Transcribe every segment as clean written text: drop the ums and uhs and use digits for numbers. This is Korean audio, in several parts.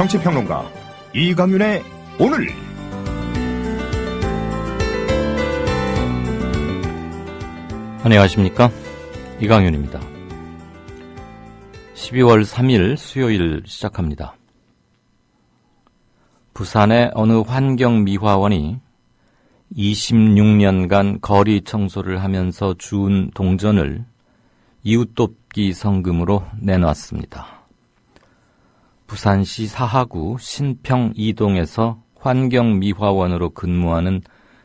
정치평론가 이강윤의 오늘. 안녕하십니까, 이강윤입니다. 12월 3일 수요일 시작합니다. 부산의 어느 환경미화원이 26년간 거리 청소를 하면서 주운 동전을 이웃돕기 성금으로 내놨습니다. 부산시 사하구 신평 2동에서 환경미화원으로 근무하는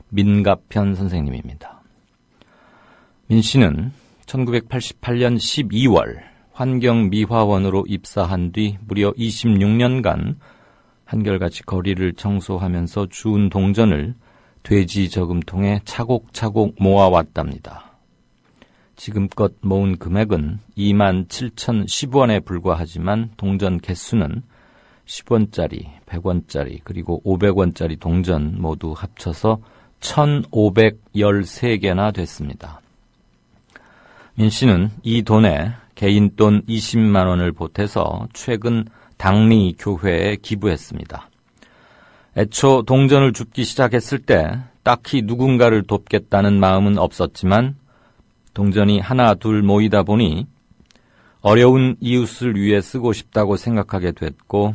민갑현 선생님입니다. 민 씨는 1988년 12월 환경미화원으로 입사한 뒤 무려 26년간 한결같이 거리를 청소하면서 주운 동전을 돼지 저금통에 차곡차곡 모아왔답니다. 지금껏 모은 금액은 27,010원에 불과하지만 동전 개수는 10원짜리, 100원짜리, 그리고 500원짜리 동전 모두 합쳐서 1,513개나 됐습니다. 민 씨는 이 돈에 개인 돈 20만 원을 보태서 최근 당리 교회에 기부했습니다. 애초 동전을 줍기 시작했을 때 딱히 누군가를 돕겠다는 마음은 없었지만 동전이 하나 둘 모이다 보니 어려운 이웃을 위해 쓰고 싶다고 생각하게 됐고,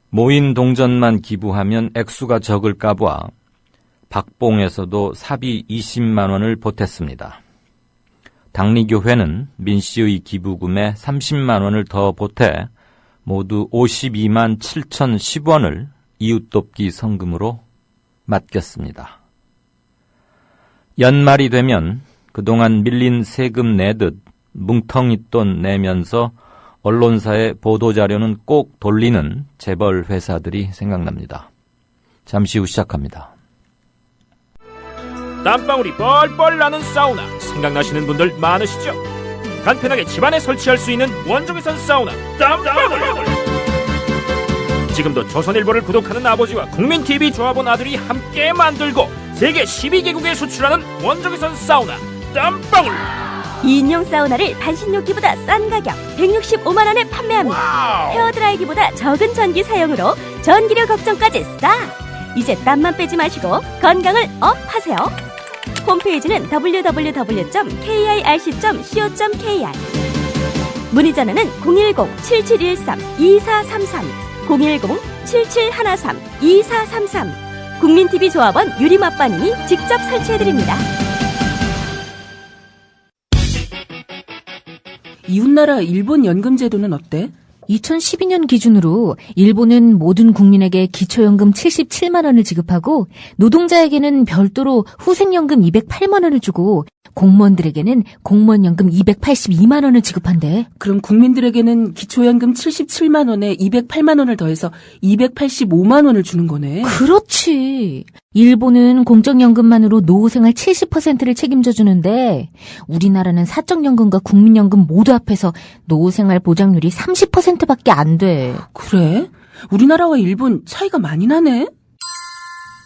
모인 동전만 기부하면 액수가 적을까 봐 박봉에서도 사비 20만 원을 보탰습니다. 당리교회는 민 씨의 기부금에 30만 원을 더 보태 모두 52만 7,010원을 이웃돕기 성금으로 맡겼습니다. 연말이 되면 그동안 밀린 세금 내듯 뭉텅이 돈 내면서 언론사의 보도자료는 꼭 돌리는 재벌 회사들이 생각납니다. 잠시 후 시작합니다. 땀방울이 뻘뻘 나는 사우나 생각나시는 분들 많으시죠? 간편하게 집안에 설치할 수 있는 원적외선 사우나 땀방울! 지금도 조선일보를 구독하는 아버지와 국민TV 조합원 아들이 함께 만들고 세계 12개국에 수출하는 원적외선 사우나 땀방울! 2인용 사우나를 반신욕기보다 싼 가격 165만 원에 판매합니다. 와우. 헤어드라이기보다 적은 전기 사용으로 전기료 걱정까지 싸! 이제 땀만 빼지 마시고 건강을 업하세요. 홈페이지는 www.kirc.co.kr. 문의 전화는 010-7713-2433, 010-7713-2433. 국민TV 조합원 유림아빠님이 직접 설치해드립니다. 이웃나라 일본 연금 제도는 어때? 2012년 기준으로 일본은 모든 국민에게 기초연금 77만 원을 지급하고 노동자에게는 별도로 후생연금 208만 원을 주고 공무원들에게는 공무원연금 282만 원을 지급한대. 그럼 국민들에게는 기초연금 77만 원에 208만 원을 더해서 285만 원을 주는 거네. 그렇지. 일본은 공적연금만으로 노후생활 70%를 책임져 주는데 우리나라는 사적연금과 국민연금 모두 합해서 노후생활 보장률이 30%밖에 안 돼. 그래? 우리나라와 일본 차이가 많이 나네?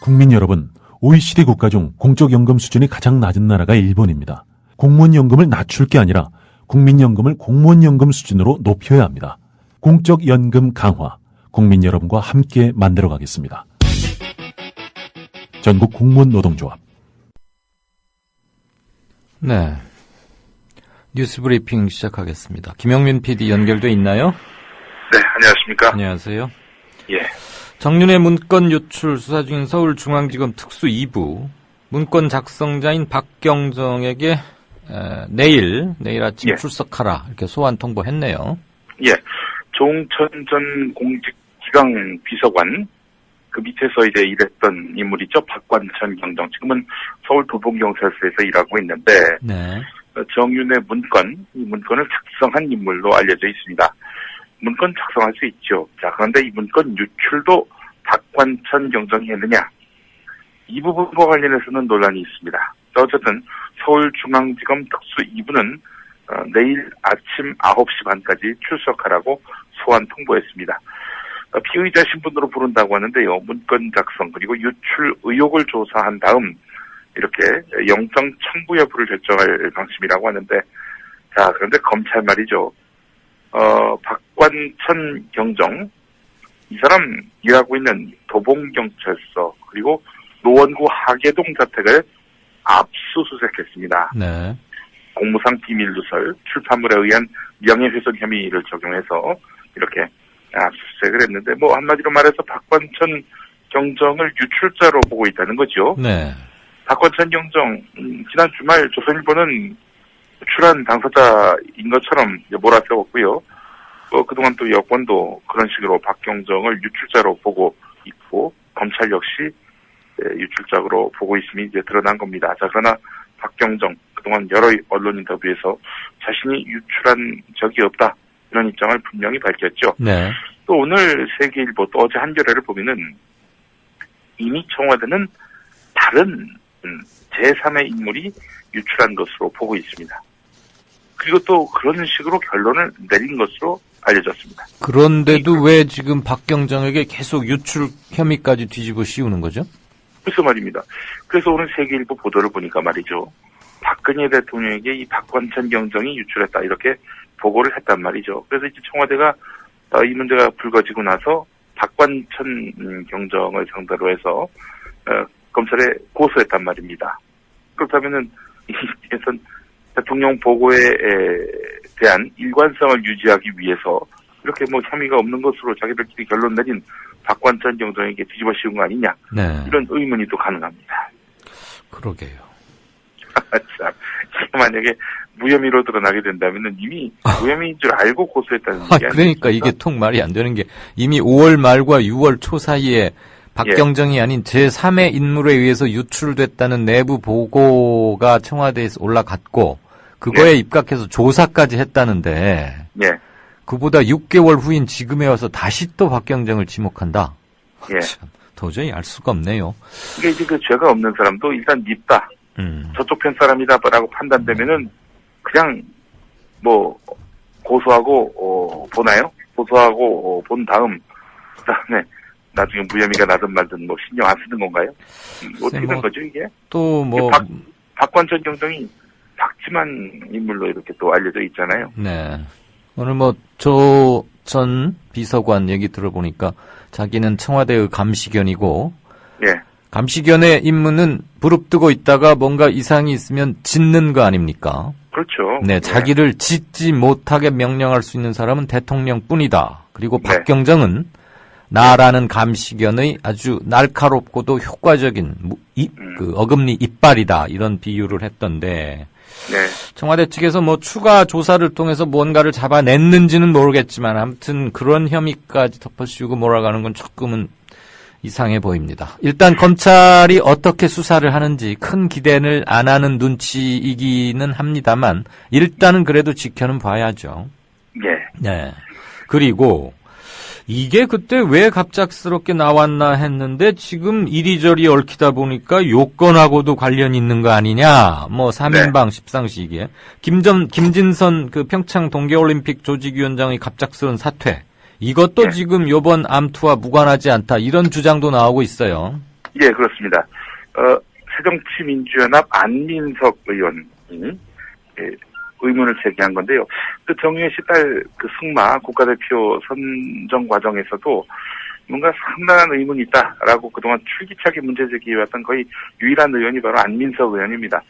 국민 여러분, OECD 국가 중 공적연금 수준이 가장 낮은 나라가 일본입니다. 공무원연금을 낮출 게 아니라 국민연금을 공무원연금 수준으로 높여야 합니다. 공적연금 강화, 국민 여러분과 함께 만들어가겠습니다. 전국 공무원 노동조합. 네, 뉴스 브리핑 시작하겠습니다. 김영민 PD 연결돼 있나요? 네, 안녕하십니까. 안녕하세요. 예. 정윤회 문건 유출 수사 중인 서울중앙지검 특수 2부 문건 작성자인 박경정에게 내일 아침 예. 출석하라 이렇게 소환 통보했네요. 예. 조홍천 전 공직기강 비서관 그 밑에서 이제 일했던 인물이죠. 박관천 경정. 지금은 서울 도봉경찰서에서 일하고 있는데 네. 정윤회 문건, 이 문건을 작성한 인물로 알려져 있습니다. 문건 작성할 수 있죠. 자, 그런데 이 문건 유출도 박관천 경정이 했느냐? 이 부분과 관련해서는 논란이 있습니다. 어쨌든 서울중앙지검 특수 2부는 내일 아침 9시 반까지 출석하라고 소환 통보했습니다. 피의자 신분으로 부른다고 하는데요. 문건 작성 그리고 유출 의혹을 조사한 다음 이렇게 영장 청구 여부를 결정할 방침이라고 하는데, 자, 그런데 검찰 말이죠. 박관천 경정, 이 사람 일하고 있는 도봉경찰서 그리고 노원구 하계동 자택을 압수수색했습니다. 네. 공무상 비밀 누설, 출판물에 의한 명예훼손 혐의를 적용해서 이렇게 압수수색을 했는데 뭐 한마디로 말해서 박관천 경정을 유출자로 보고 있다는 거죠. 네. 박관천 경정 지난 주말 조선일보는 유출한 당사자인 것처럼 몰아세웠고요. 그동안 또 여권도 그런 식으로 박경정을 유출자로 보고 있고 검찰 역시 유출자로 보고 있음이 이제 드러난 겁니다. 자, 그러나 박경정 그동안 여러 언론 인터뷰에서 자신이 유출한 적이 없다 이런 입장을 분명히 밝혔죠. 네. 또 오늘 세계일보 또 어제 한겨레를 보면은 이미 청와대는 다른 제3의 인물이 유출한 것으로 보고 있습니다. 그리고 또 그런 식으로 결론을 내린 것으로 알려졌습니다. 그런데도 왜 지금 박경정에게 계속 유출 혐의까지 뒤집어 씌우는 거죠? 그래서 말입니다. 그래서 오늘 세계일보 보도를 보니까 말이죠. 박근혜 대통령에게 이 박관천 경정이 유출했다 이렇게 보고를 했단 말이죠. 그래서 이제 청와대가 이 문제가 불거지고 나서 박관천 경정을 상대로 해서 검찰에 고소했단 말입니다. 그렇다면은 이선 대통령 보고에 대한 일관성을 유지하기 위해서 이렇게 뭐 혐의가 없는 것으로 자기들끼리 결론 내린 박관천 경정에게 뒤집어 씌운 거 아니냐 네. 이런 의문이 또 가능합니다. 그러게요. 참, 만약에 무혐의로 드러나게 된다면은 이미 무혐의인 줄 알고 고소했다는 얘기 아닙니까? 그러니까 이게 통 말이 안 되는 게 이미 5월 말과 6월 초 사이에 박경정이 아닌 제3의 인물에 의해서 유출됐다는 내부 보고가 청와대에서 올라갔고 그거에 입각해서 조사까지 했다는데 그보다 6개월 후인 지금에 와서 다시 또 박경정을 지목한다. 참, 도저히 알 수가 없네요. 이게 이제 그 죄가 없는 사람도 일단 밉다. 저쪽 편 사람이다라고 판단되면은 그냥 뭐 고소하고 보나요? 고소하고 본 다음 그다음에 나중에 무혐의가 나든 말든 뭐 신경 안 쓰는 건가요? 어떻게 된 거죠 이게? 또 뭐 박관천 경정이 박지만 인물로 이렇게 또 알려져 있잖아요. 네. 오늘 뭐 조 전 비서관 얘기 들어보니까 자기는 청와대의 감시견이고 감시견의 임무는 부릅뜨고 있다가 뭔가 이상이 있으면 짖는 거 아닙니까? 그렇죠. 네, 자기를 짖지 못하게 명령할 수 있는 사람은 대통령뿐이다. 그리고 박경정은 나라는 감시견의 아주 날카롭고도 효과적인 그 어금니 이빨이다. 이런 비유를 했던데 청와대 측에서 뭐 추가 조사를 통해서 뭔가를 잡아냈는지는 모르겠지만 아무튼 그런 혐의까지 덮어씌우고 몰아가는 건 조금은 이상해 보입니다. 일단 검찰이 어떻게 수사를 하는지 큰 기대를 안 하는 눈치이기는 합니다만 일단은 그래도 지켜는 봐야죠. 네. 그리고 이게 그때 왜 갑작스럽게 나왔나 했는데 지금 이리저리 얽히다 보니까 요건하고도 관련이 있는 거 아니냐. 뭐 3인방 십상시기에 김진선 그 평창 동계올림픽 조직위원장의 갑작스러운 사퇴. 이것도 지금 요번 암투와 무관하지 않다. 이런 주장도 나오고 있어요. 예, 그렇습니다. 새정치민주연합 안민석 의원이 의문을 제기한 건데요. 그 정유혜 씨 딸 그 승마 국가대표 선정 과정에서도 뭔가 상당한 의문이 있다라고 그동안 출기차게 문제 제기해왔던 거의 유일한 의원이 바로 안민석 의원입니다.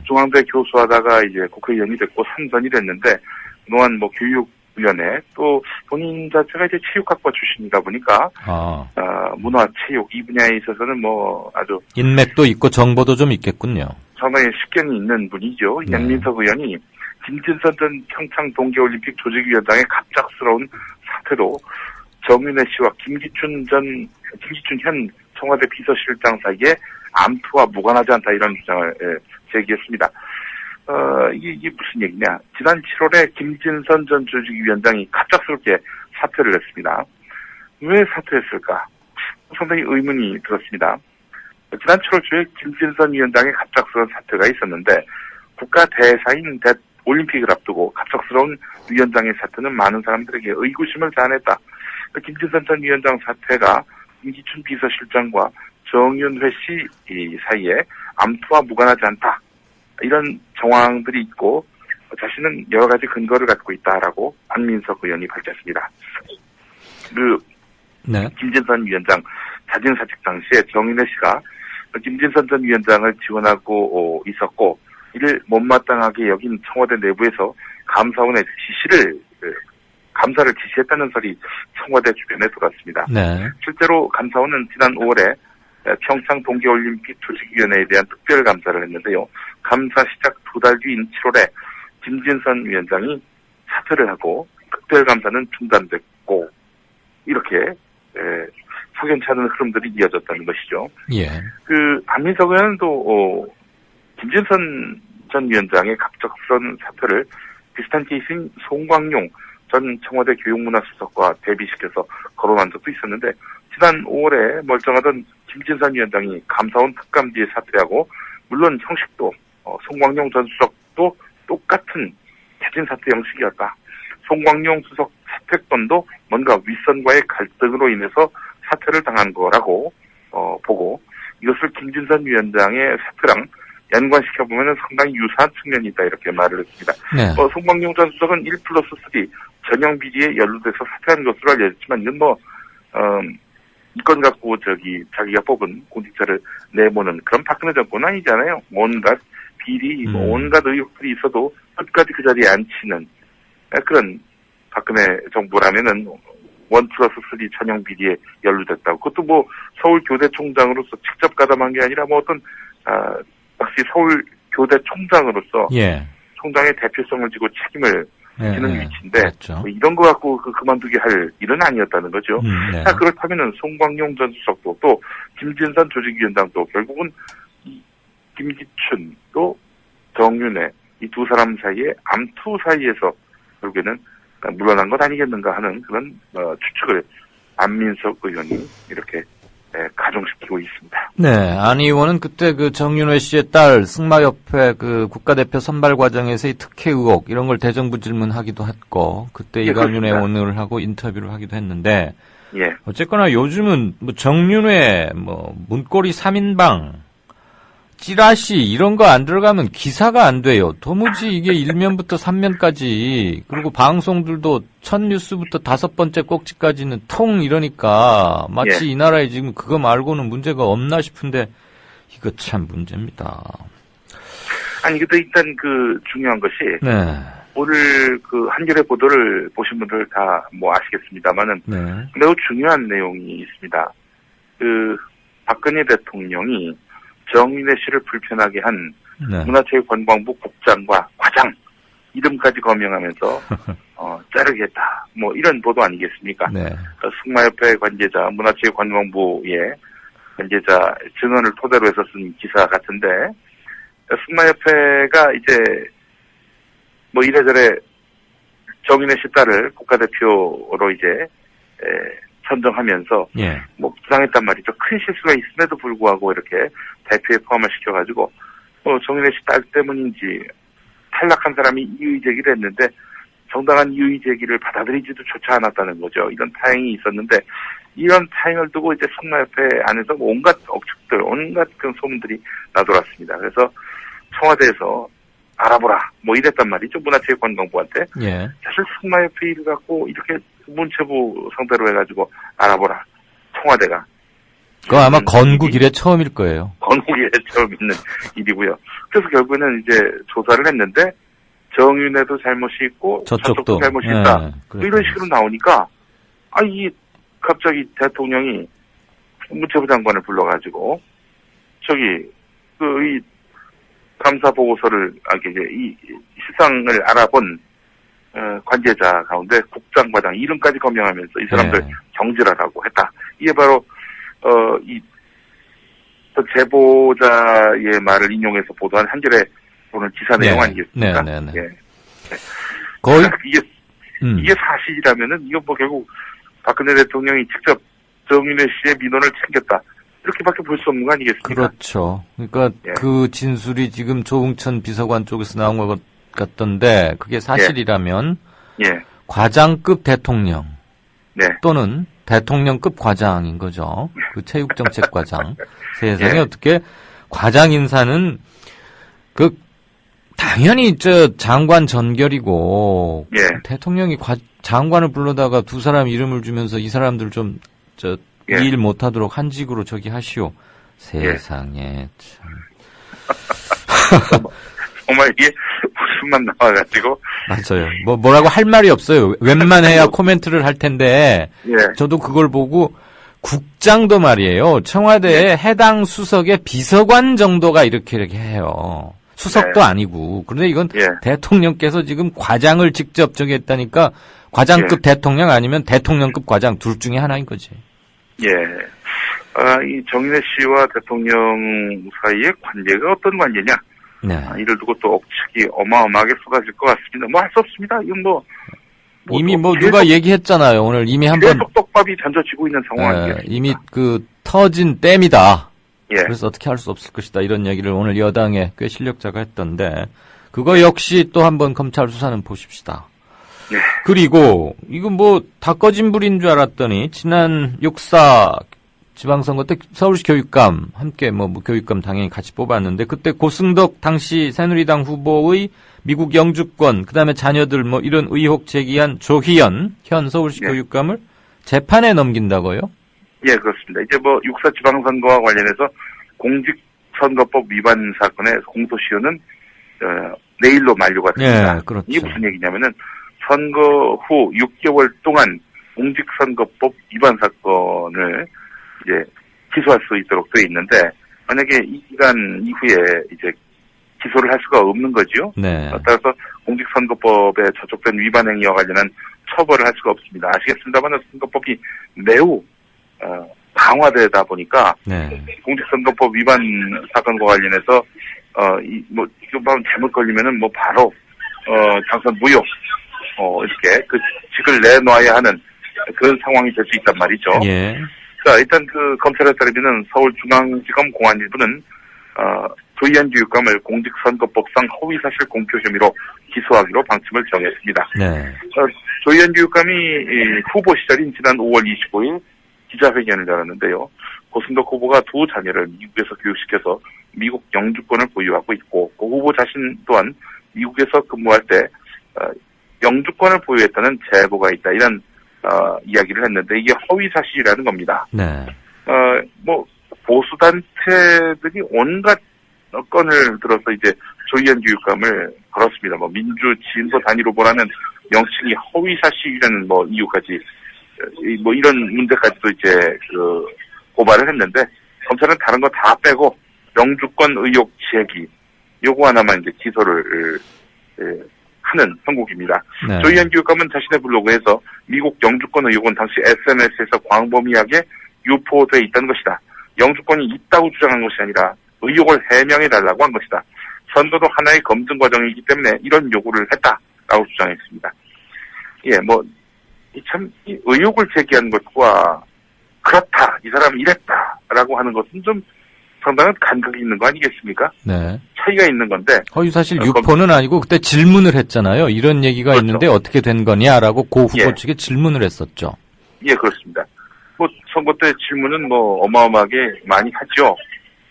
중앙대 교수하다가 이제 국회의원이 됐고 3선이 됐는데 그동안 뭐 교육위원회 또 본인 자체가 이제 체육학과 출신이다 보니까 문화, 체육 이 분야에 있어서는 뭐 아주 인맥도 있고 정보도 좀 있겠군요. 상당히 식견이 있는 분이죠. 안민석 의원이 김진선 전 평창 동계올림픽 조직위원장의 갑작스러운 사태로 정윤회 씨와 김기춘 현 청와대 비서실장 사이에 암투와 무관하지 않다 이런 주장을 제기했습니다. 이게 무슨 얘기냐? 지난 7월에 김진선 전 조직위원장이 갑작스럽게 사퇴를 했습니다. 왜 사퇴했을까? 상당히 의문이 들었습니다. 지난 7월 초에 김진선 위원장의 갑작스러운 사퇴가 있었는데 국가 대사인 올림픽을 앞두고 갑작스러운 위원장의 사퇴는 많은 사람들에게 의구심을 자아냈다. 김진선 전 위원장 사퇴가 김기춘 비서실장과 정윤회 씨 사이에 암투와 무관하지 않다. 이런 정황들이 있고 자신은 여러 가지 근거를 갖고 있다라고 안민석 의원이 밝혔습니다. 네. 김진선 위원장 자진 사직 당시에 정윤회 씨가 김진선 전 위원장을 지원하고 있었고 이를 못마땅하게 여긴 청와대 내부에서 감사원의 감사를 지시했다는 설이 청와대 주변에 돌았습니다. 네. 실제로 감사원은 지난 5월에 평창 동계올림픽 조직위원회에 대한 특별감사를 했는데요. 감사 시작 2달 뒤인 7월에 김진선 위원장이 사퇴를 하고 특별감사는 중단됐고 이렇게 석연치 않은 흐름들이 이어졌다는 것이죠. 예. 한민석의원도 김진선 전 위원장의 갑작스런 사퇴를 비슷한 케이스인 송광용 전 청와대 교육문화수석과 대비시켜서 거론한 적도 있었는데 지난 5월에 멀쩡하던 김진선 위원장이 감사원 특감 뒤에 사퇴하고 물론 형식도 송광용 전 수석도 똑같은 자진 사퇴 형식이었다. 송광용 수석 사퇴 건도 뭔가 윗선과의 갈등으로 인해서 사퇴를 당한 거라고 보고 이것을 김진선 위원장의 사퇴랑 연관시켜보면 상당히 유사한 측면이 있다 이렇게 말을 했습니다. 네. 송광용 전 수석은 1+3 전형 비리에 연루돼서 사퇴한 것으로 알려졌지만 이건 이 건 갖고 자기가 뽑은 공직자를 내모는 그런 박근혜 정권 아니잖아요. 온갖 비리, 온갖 의혹들이 있어도 끝까지 그 자리에 앉히는 그런 박근혜 정부라면은 1+3 전형 비리에 연루됐다고. 그것도 서울교대총장으로서 직접 가담한 게 아니라 역시 서울교대총장으로서 예. 총장의 대표성을 지고 책임을 지는 위치인데 그렇죠. 이런 거 갖고 그만두게 할 일은 아니었다는 거죠. 네. 자, 그렇다면은 송광용 전 수석도 또 김진선 조직위원장도 결국은 김기춘 또 정윤회 이 두 사람 사이에 암투 사이에서 결국에는 물러난 것 아니겠는가 하는 그런 추측을 안민석 의원이 이렇게 가중시키고 있습니다. 네, 안 의원은 그때 정윤회 씨의 딸 승마협회 국가대표 선발 과정에서의 특혜 의혹 이런 걸 대정부 질문하기도 했고 그때 이강윤 의원을 하고 인터뷰를 하기도 했는데 예. 어쨌거나 요즘은 정윤회 문고리 3인방 찌라시 이런 거 안 들어가면 기사가 안 돼요. 도무지 이게 1면부터 3면까지 그리고 방송들도 첫 뉴스부터 5번째 꼭지까지는 통 이러니까 마치 이 나라에 지금 그거 말고는 문제가 없나 싶은데 이거 참 문제입니다. 아니 근데 일단 중요한 것이 오늘 한겨레 보도를 보신 분들 다 아시겠습니다만은 매우 중요한 내용이 있습니다. 박근혜 대통령이 정윤회 씨를 불편하게 한 문화체육관광부 국장과 과장 이름까지 거명하면서 자르겠다 이런 보도 아니겠습니까? 승마협회 관계자 문화체육관광부의 관계자 증언을 토대로 해서 쓴 기사 같은데 승마협회가 이제 이래저래 정윤회 씨 딸을 국가대표로 이제 선정하면서 부당했단 말이죠. 큰 실수가 있음에도 불구하고 이렇게 대표에 포함을 시켜가지고 정윤회 씨 딸 때문인지 탈락한 사람이 이의 제기를 했는데 정당한 이의 제기를 받아들이지도 조차 않았다는 거죠. 이런 타행이 있었는데 이런 타행을 두고 이제 승마협회 안에서 온갖 억측들, 온갖 그런 소문들이 나돌았습니다. 그래서 청와대에서 알아보라 이랬단 말이죠. 문화체육관광부한테. 사실 승마협회 일을 갖고 이렇게 문체부 상대로 해가지고 알아보라. 청와대가. 그거 아마 건국 이래 처음일 거예요. 건국 이래 처음 있는 일이고요. 그래서 결국에는 이제 조사를 했는데 정윤회도 잘못이 있고 저쪽도 잘못이 있다. 이런 식으로 나오니까 갑자기 대통령이 문체부 장관을 불러가지고 이 감사 보고서를 이 실상을 알아본 관계자 가운데 국장, 과장 이름까지 거명하면서 이 사람들 경질하라고 했다. 이게 바로 제보자의 말을 인용해서 보도한 한겨레 오늘 기사 내용 아니겠습니까? 거의 이게 사실이라면은 이거 결국 박근혜 대통령이 직접 정윤회 씨의 민원을 챙겼다. 이렇게밖에 볼 수 없는 거 아니겠습니까? 그렇죠. 그러니까 그 진술이 지금 조응천 비서관 쪽에서 나온 것 같던데 그게 사실이라면 과장급 대통령 또는 대통령급 과장인 거죠. 체육정책과장. 세상에 어떻게 과장 인사는 당연히 장관 전결이고 대통령이 장관을 불러다가 두 사람 이름을 주면서 이 사람들 좀 예. 일 못하도록 한직으로 저기 하시오. 세상에 참. 정말 이게 웃음만 나와가지고. 맞아요. 뭐라고 할 말이 없어요. 웬만해야 코멘트를 할 텐데. 예. 저도 그걸 보고 국장도 말이에요. 청와대에 해당 수석의 비서관 정도가 이렇게 해요. 수석도 네. 아니고. 그런데 이건 예. 대통령께서 지금 과장을 직접 저기 했다니까 과장급 대통령 아니면 대통령급 과장 둘 중에 하나인 거지. 예. 이 정인혜 씨와 대통령 사이의 관계가 어떤 관계냐? 네. 이를 두고 또 억측이 어마어마하게 쏟아질 것 같습니다. 뭐 할 수 없습니다. 이건 이미 누가 얘기했잖아요. 오늘 이미 한번 계속 떡밥이 던져지고 있는 상황이겠습니다. 이미 터진 댐이다. 예. 그래서 어떻게 할 수 없을 것이다. 이런 얘기를 오늘 여당의 꽤 실력자가 했던데 그거 역시 또 한번 검찰 수사는 보십시다. 예. 그리고 이거 다 꺼진 불인 줄 알았더니 지난 6.4 지방선거 때 서울시 교육감 함께 교육감 당연히 같이 뽑았는데 그때 고승덕 당시 새누리당 후보의 미국 영주권 그다음에 자녀들 이런 의혹 제기한 조희연 현 서울시 예. 교육감을 재판에 넘긴다고요? 예, 그렇습니다. 이제 6.4 지방선거와 관련해서 공직선거법 위반 사건의 공소시효는 내일로 만료가 됩니다. 예, 그렇죠. 이게 무슨 얘기냐면은 선거 후 6개월 동안 공직선거법 위반 사건을 이제 기소할 수 있도록 되어 있는데 만약에 이 기간 이후에 이제 기소를 할 수가 없는 거죠. 네. 따라서 공직선거법에 저촉된 위반 행위와 관련한 처벌을 할 수가 없습니다. 아시겠습니다만 선거법이 매우 강화되다 보니까 네. 공직선거법 위반 사건과 관련해서 이거 잘못 걸리면은 바로 당선 무효 이렇게 그 직을 내놔야 하는 그런 상황이 될 수 있단 말이죠. 예. 자, 일단 검찰에 따르면 서울중앙지검 공안일부는 조희연 교육감을 공직선거법상 허위사실 공표 혐의로 기소하기로 방침을 정했습니다. 네. 조희연 교육감이 후보 시절인 지난 5월 25일 기자회견을 열었는데요. 고승덕 후보가 두 자녀를 미국에서 교육시켜서 미국 영주권을 보유하고 있고 그 후보 자신 또한 미국에서 근무할 때 영주권을 보유했다는 제보가 있다. 이런 이야기를 했는데 이게 허위사실이라는 겁니다. 네. 보수단체들이 온갖 건을 들어서 이제 조희연 교육감을 걸었습니다. 민주 진보 단일 후보라는 명칭이 허위사실이라는 이유까지 이런 문제까지도 이제 고발을 했는데 검찰은 다른 거 다 빼고 영주권 의혹 제기 요거 하나만 이제 기소를 하는 형국입니다. 네. 조희연 교육감은 자신의 블로그에서 미국 영주권 의혹은 당시 SNS에서 광범위하게 유포돼 있다는 것이다. 영주권이 있다고 주장한 것이 아니라 의혹을 해명해달라고 한 것이다. 선거도 하나의 검증 과정이기 때문에 이런 요구를 했다라고 주장했습니다. 예, 이 의혹을 제기하는 것과 그렇다, 이 사람이 이랬다라고 하는 것은 좀 상당한 간극이 있는 거 아니겠습니까? 네. 차이가 있는 건데. 허위사실 유포는 아니고 그때 질문을 했잖아요. 이런 얘기가 그렇죠. 있는데 어떻게 된 거냐라고 고 후보 예. 측에 질문을 했었죠. 예, 그렇습니다. 선거 때 질문은 어마어마하게 많이 하죠.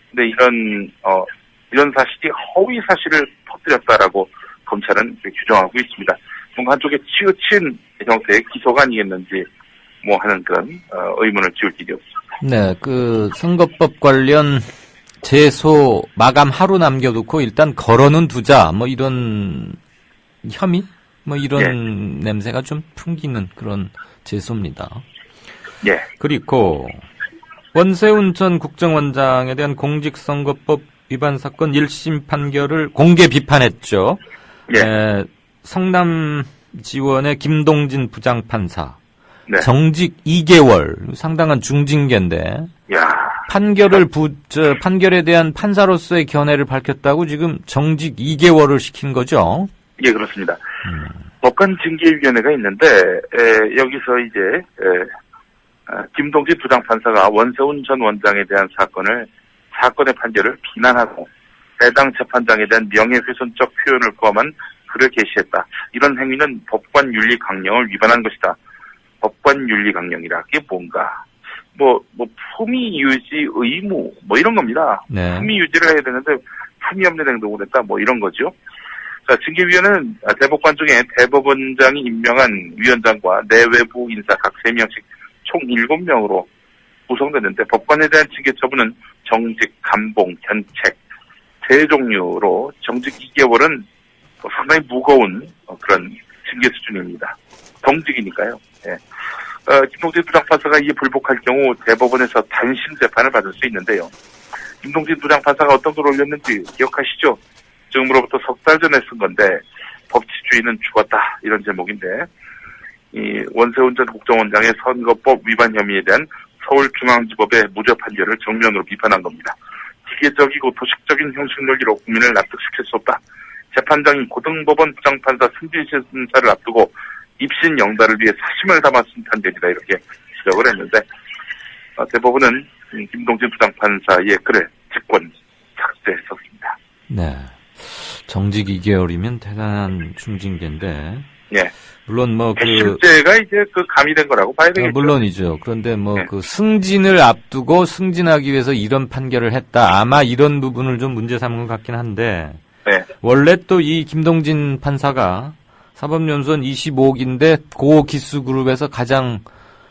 근데 이런 사실이 허위 사실을 퍼뜨렸다라고 검찰은 규정하고 있습니다. 뭔가 한쪽에 치우친 형태의 기소가 아니겠는지 하는 그런 의문을 지울 길이 없습니다. 네, 선거법 관련 제소 마감 하루 남겨두고 일단 걸어는 두자. 이런 혐의? 이런 냄새가 좀 풍기는 그런 제소입니다. 예. 그리고 원세훈 전 국정원장에 대한 공직선거법 위반 사건 1심 판결을 공개 비판했죠. 예. 성남 지원의 김동진 부장판사. 네. 정직 2개월, 상당한 중징계인데. 야. 판결에 대한 판사로서의 견해를 밝혔다고 지금 정직 2개월을 시킨 거죠? 예, 그렇습니다. 법관징계위원회가 있는데, 여기서 이제, 김동진 부장판사가 원세훈 전 원장에 대한 사건의 판결을 비난하고, 해당 재판장에 대한 명예훼손적 표현을 포함한 글을 게시했다. 이런 행위는 법관윤리 강령을 위반한 것이다. 법관윤리 강령이라 그게 뭔가 품위 유지 의무 이런 겁니다. 네. 품위 유지를 해야 되는데 품위 없는 행동을 했다 이런 거죠. 자, 징계위원회는 대법관 중에 대법원장이 임명한 위원장과 내외부 인사 각 3명씩 총 7명으로 구성되는데 법관에 대한 징계 처분은 정직, 감봉, 견책, 세 종류로 정직 2개월은 상당히 무거운 그런 징계 수준입니다. 정직이니까요. 예. 김동진 부장판사가 이에 불복할 경우 대법원에서 단심 재판을 받을 수 있는데요. 김동진 부장판사가 어떤 걸 올렸는지 기억하시죠? 지금으로부터 석 달 전에 쓴 건데 법치주의는 죽었다 이런 제목인데 이 원세훈 전 국정원장의 선거법 위반 혐의에 대한 서울중앙지법의 무죄 판결을 정면으로 비판한 겁니다. 기계적이고 도식적인 형식 논리로 국민을 납득시킬 수 없다. 재판장인 고등법원 부장판사 승진 심사를 앞두고 입신 영달을 위해 사심을 담아 쓴 판결이다 이렇게 지적을 했는데 대법원은 김동진 부장판사의 글을 직권 삭제했었습니다. 네. 정직 2개월이면 대단한 중징계인데. 예. 물론 실제가 이제 가미된 거라고 봐야 되겠죠. 물론이죠. 그런데 네. 승진을 앞두고 승진하기 위해서 이런 판결을 했다. 아마 이런 부분을 좀 문제 삼은 것 같긴 한데. 네. 원래 또 이 김동진 판사가 사법연수원 25기인데 고 기수그룹에서 가장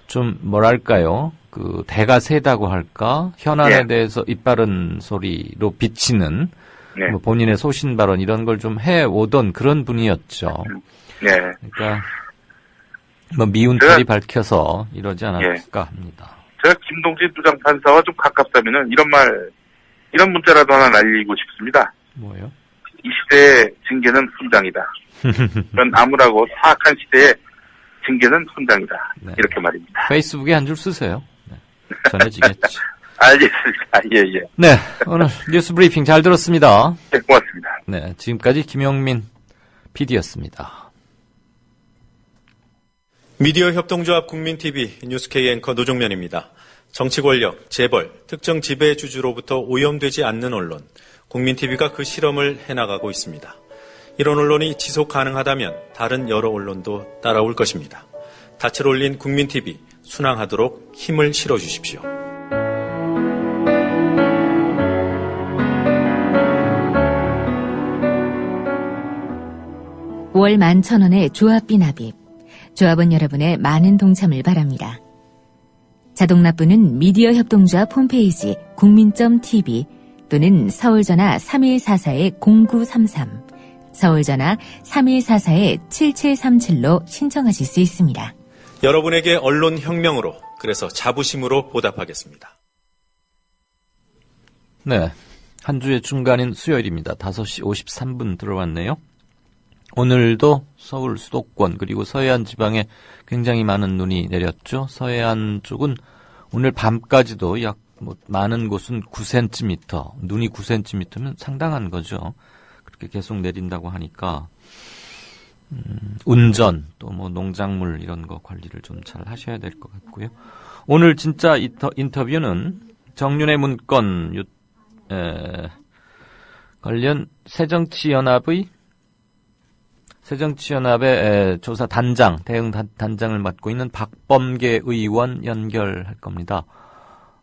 좀 뭐랄까요? 대가 세다고 할까? 현안에 네. 대해서 입바른 소리로 비치는 네. 본인의 소신 발언 이런 걸 좀 해오던 그런 분이었죠. 네. 그러니까 미운 털이 밝혀서 이러지 않았을까 합니다. 제가 김동진 부장판사와 좀 가깝다면은 이런 문자라도 하나 날리고 싶습니다. 뭐예요? 이 시대의 징계는 훈장이다. 그런 암울하고 사악한 시대의 징계는 훈장이다. 네. 이렇게 말입니다. 페이스북에 한 줄 쓰세요. 네. 전해지겠지. 알겠습니다. 예. 네, 오늘 뉴스 브리핑 잘 들었습니다. 네, 고맙습니다. 네, 지금까지 김영민 PD였습니다. 미디어 협동조합 국민TV 뉴스K 앵커 노종면입니다. 정치 권력, 재벌, 특정 지배주주로부터 오염되지 않는 언론, 국민TV가 그 실험을 해나가고 있습니다. 이런 언론이 지속 가능하다면 다른 여러 언론도 따라올 것입니다. 닻을 올린 국민TV, 순항하도록 힘을 실어주십시오. 월 11,000원의 조합비 납입. 조합원 여러분의 많은 동참을 바랍니다. 자동 납부는 미디어 협동조합 홈페이지 국민.tv 또는 서울전화 3144-0933, 서울전화 3144-7737로 신청하실 수 있습니다. 여러분에게 언론 혁명으로, 그래서 자부심으로 보답하겠습니다. 네, 한 주의 중간인 수요일입니다. 5시 53분 들어왔네요. 오늘도 서울 수도권 그리고 서해안 지방에 굉장히 많은 눈이 내렸죠. 서해안 쪽은 오늘 밤까지도 많은 곳은 9cm, 눈이 9cm면 상당한 거죠. 그렇게 계속 내린다고 하니까 운전 또 농작물 이런 거 관리를 좀 잘 하셔야 될 것 같고요. 오늘 진짜 인터뷰는 정윤회 문건 관련 새정치연합의 조사 단장, 대응 단장을 맡고 있는 박범계 의원 연결할 겁니다.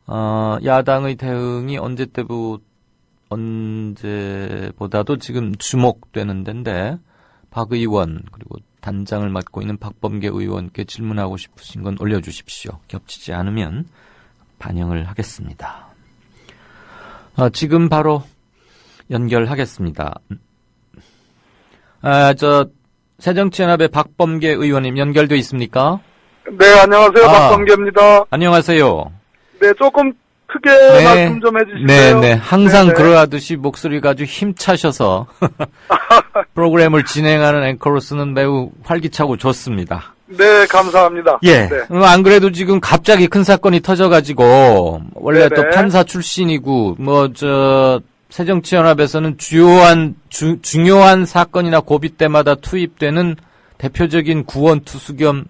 야당의 대응이 언제보다도 지금 주목되는 데인데, 박 의원, 그리고 단장을 맡고 있는 박범계 의원께 질문하고 싶으신 건 올려주십시오. 겹치지 않으면 반영을 하겠습니다. 지금 바로 연결하겠습니다. 새정치연합의 박범계 의원님 연결돼 있습니까? 네, 안녕하세요. 박범계입니다. 안녕하세요. 네, 조금 크게 말씀 좀 해주실까요? 네. 항상 그러하듯이 목소리가 아주 힘차셔서 프로그램을 진행하는 앵커로서는 매우 활기차고 좋습니다. 네, 감사합니다. 예. 네. 안 그래도 지금 갑자기 큰 사건이 터져가지고 원래 네네. 또 판사 출신이고 새정치연합에서는 중요한 사건이나 고비 때마다 투입되는 대표적인 구원 투수 겸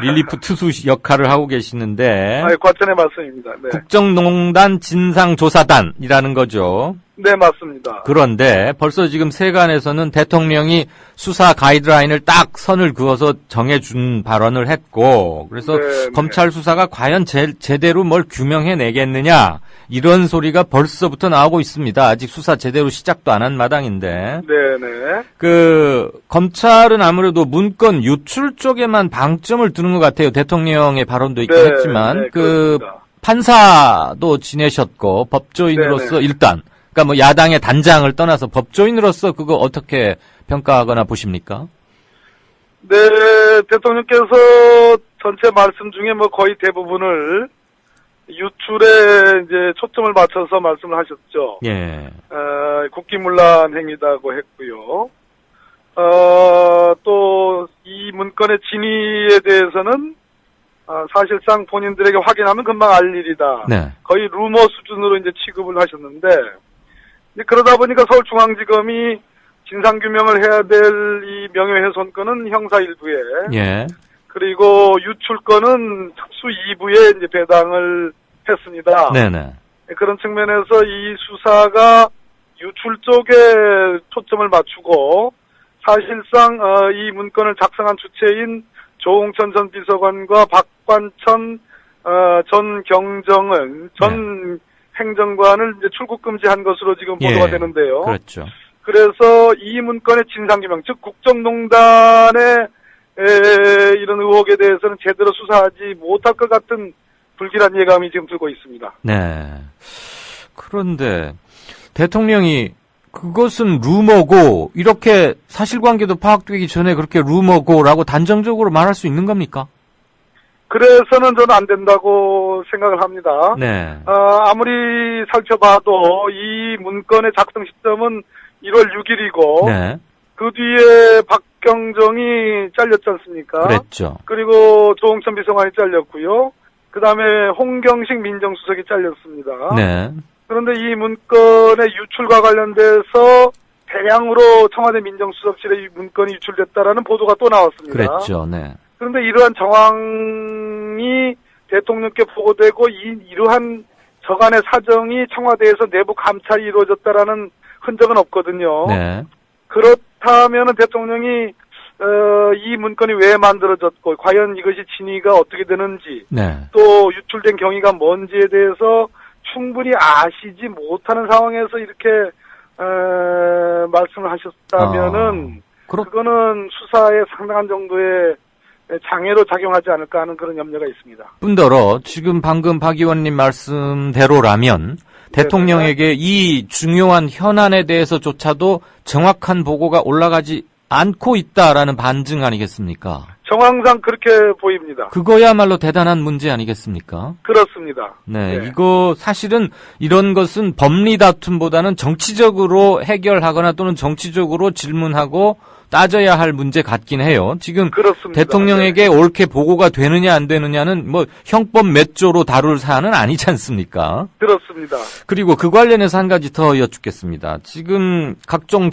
릴리프 투수 역할을 하고 계시는데 과천의 말씀입니다. 네. 국정농단 진상조사단이라는 거죠. 네, 맞습니다. 그런데 벌써 지금 세간에서는 대통령이 수사 가이드라인을 딱 선을 그어서 정해준 발언을 했고, 그래서 네, 검찰 수사가 과연 제대로 뭘 규명해내겠느냐, 이런 소리가 벌써부터 나오고 있습니다. 아직 수사 제대로 시작도 안 한 마당인데. 네네. 검찰은 아무래도 문건 유출 쪽에만 방점을 두는 것 같아요. 대통령의 발언도 있긴 네, 했지만, 네, 그렇습니다. 판사도 지내셨고, 법조인으로서 네네. 일단, 그러니까 뭐 야당의 단장을 떠나서 법조인으로서 그거 어떻게 평가하거나 보십니까? 네, 대통령께서 전체 말씀 중에 뭐 거의 대부분을 유출에 이제 초점을 맞춰서 말씀을 하셨죠. 예. 국기문란 행위다고 했고요. 또 이 문건의 진위에 대해서는 사실상 본인들에게 확인하면 금방 알 일이다. 네. 거의 루머 수준으로 이제 취급을 하셨는데, 이제 그러다 보니까 서울중앙지검이 진상규명을 해야 될 이 명예훼손건은 형사 1부에, 예. 그리고 유출건은 특수 2부에 이제 배당을 했습니다. 네네. 그런 측면에서 이 수사가 유출 쪽에 초점을 맞추고, 사실상 이 문건을 작성한 주체인 조홍천 전 비서관과 박관천 전 경정은 전 행정관을 이제 출국 금지한 것으로 지금 보도가 되는데요. 그렇죠. 그래서 이 문건의 진상규명, 즉 국정농단의 이런 의혹에 대해서는 제대로 수사하지 못할 것 같은 불길한 예감이 지금 들고 있습니다. 네. 그런데 대통령이 그것은 루머고 이렇게 사실관계도 파악되기 전에 그렇게 루머고라고 단정적으로 말할 수 있는 겁니까? 그래서는 저는 안 된다고 생각을 합니다. 네. 아무리 살펴봐도 이 문건의 작성 시점은 1월 6일이고 네. 그 뒤에 박경정이 잘렸지 않습니까? 그랬죠. 그리고 조홍천 비서관이 잘렸고요. 그 다음에 홍경식 민정수석이 잘렸습니다. 네. 그런데 이 문건의 유출과 관련돼서 대량으로 청와대 민정수석실에 이 문건이 유출됐다라는 보도가 또 나왔습니다. 그랬죠. 네. 그런데 이러한 정황이 대통령께 보고되고 이러한 저간의 사정이 청와대에서 내부 감찰이 이루어졌다라는 흔적은 없거든요. 네. 그렇다면 대통령이 이 문건이 왜 만들어졌고 과연 이것이 진위가 어떻게 되는지 네. 또 유출된 경위가 뭔지에 대해서 충분히 아시지 못하는 상황에서 이렇게 말씀을 하셨다면은 그거는 수사에 상당한 정도의 장애로 작용하지 않을까 하는 그런 염려가 있습니다. 뿐더러 지금 방금 박 의원님 말씀대로라면 대통령에게 이 중요한 현안에 대해서조차도 정확한 보고가 올라가지 않고 있다라는 반증 아니겠습니까? 정황상 그렇게 보입니다. 그거야말로 대단한 문제 아니겠습니까? 그렇습니다. 네, 이거 사실은 이런 것은 법리 다툼보다는 정치적으로 해결하거나 또는 정치적으로 질문하고 따져야 할 문제 같긴 해요. 지금 그렇습니다. 대통령에게 옳게 보고가 되느냐 안 되느냐는 뭐 형법 몇 조로 다룰 사안은 아니지 않습니까? 그렇습니다. 그리고 그 관련해서 한 가지 더 여쭙겠습니다. 지금 각종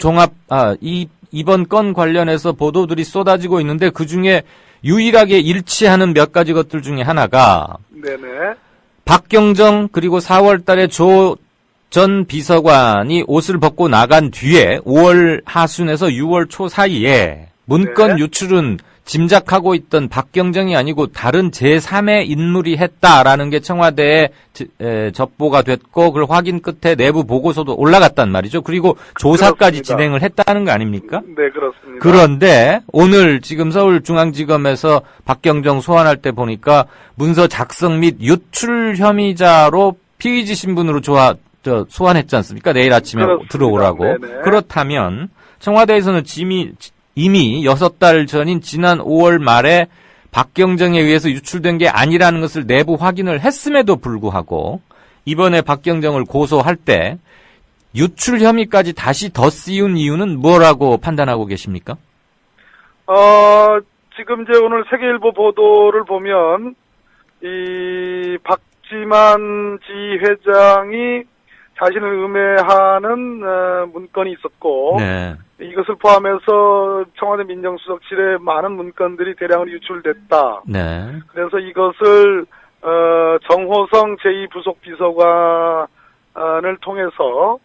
이번 건 관련해서 보도들이 쏟아지고 있는데 그중에 유일하게 일치하는 몇 가지 것들 중에 하나가 네네. 박경정 그리고 4월 달에 조 전 비서관이 옷을 벗고 나간 뒤에 5월 하순에서 6월 초 사이에 문건 유출은 짐작하고 있던 박경정이 아니고 다른 제3의 인물이 했다라는 게 청와대에 접보가 됐고 그걸 확인 끝에 내부 보고서도 올라갔단 말이죠. 그리고 조사까지 그렇습니다. 진행을 했다는 거 아닙니까? 네, 그렇습니다. 그런데 오늘 지금 서울중앙지검에서 박경정 소환할 때 보니까 문서 작성 및 유출 혐의자로 피의지 신분으로 소환했지 않습니까? 내일 아침에 그렇습니다. 들어오라고. 네네. 그렇다면 청와대에서는 이미 6달 전인 지난 5월 말에 박경정에 의해서 유출된 게 아니라는 것을 내부 확인을 했음에도 불구하고 이번에 박경정을 고소할 때 유출 혐의까지 다시 더 씌운 이유는 뭐라고 판단하고 계십니까? 지금 이제 오늘 세계일보 보도를 보면 이 박지만 지회장이 자신을 음해하는 문건이 있었고 이것을 포함해서 청와대 민정수석실에 많은 문건들이 대량으로 유출됐다. 그래서 이것을 정호성 제2부속비서관을 통해서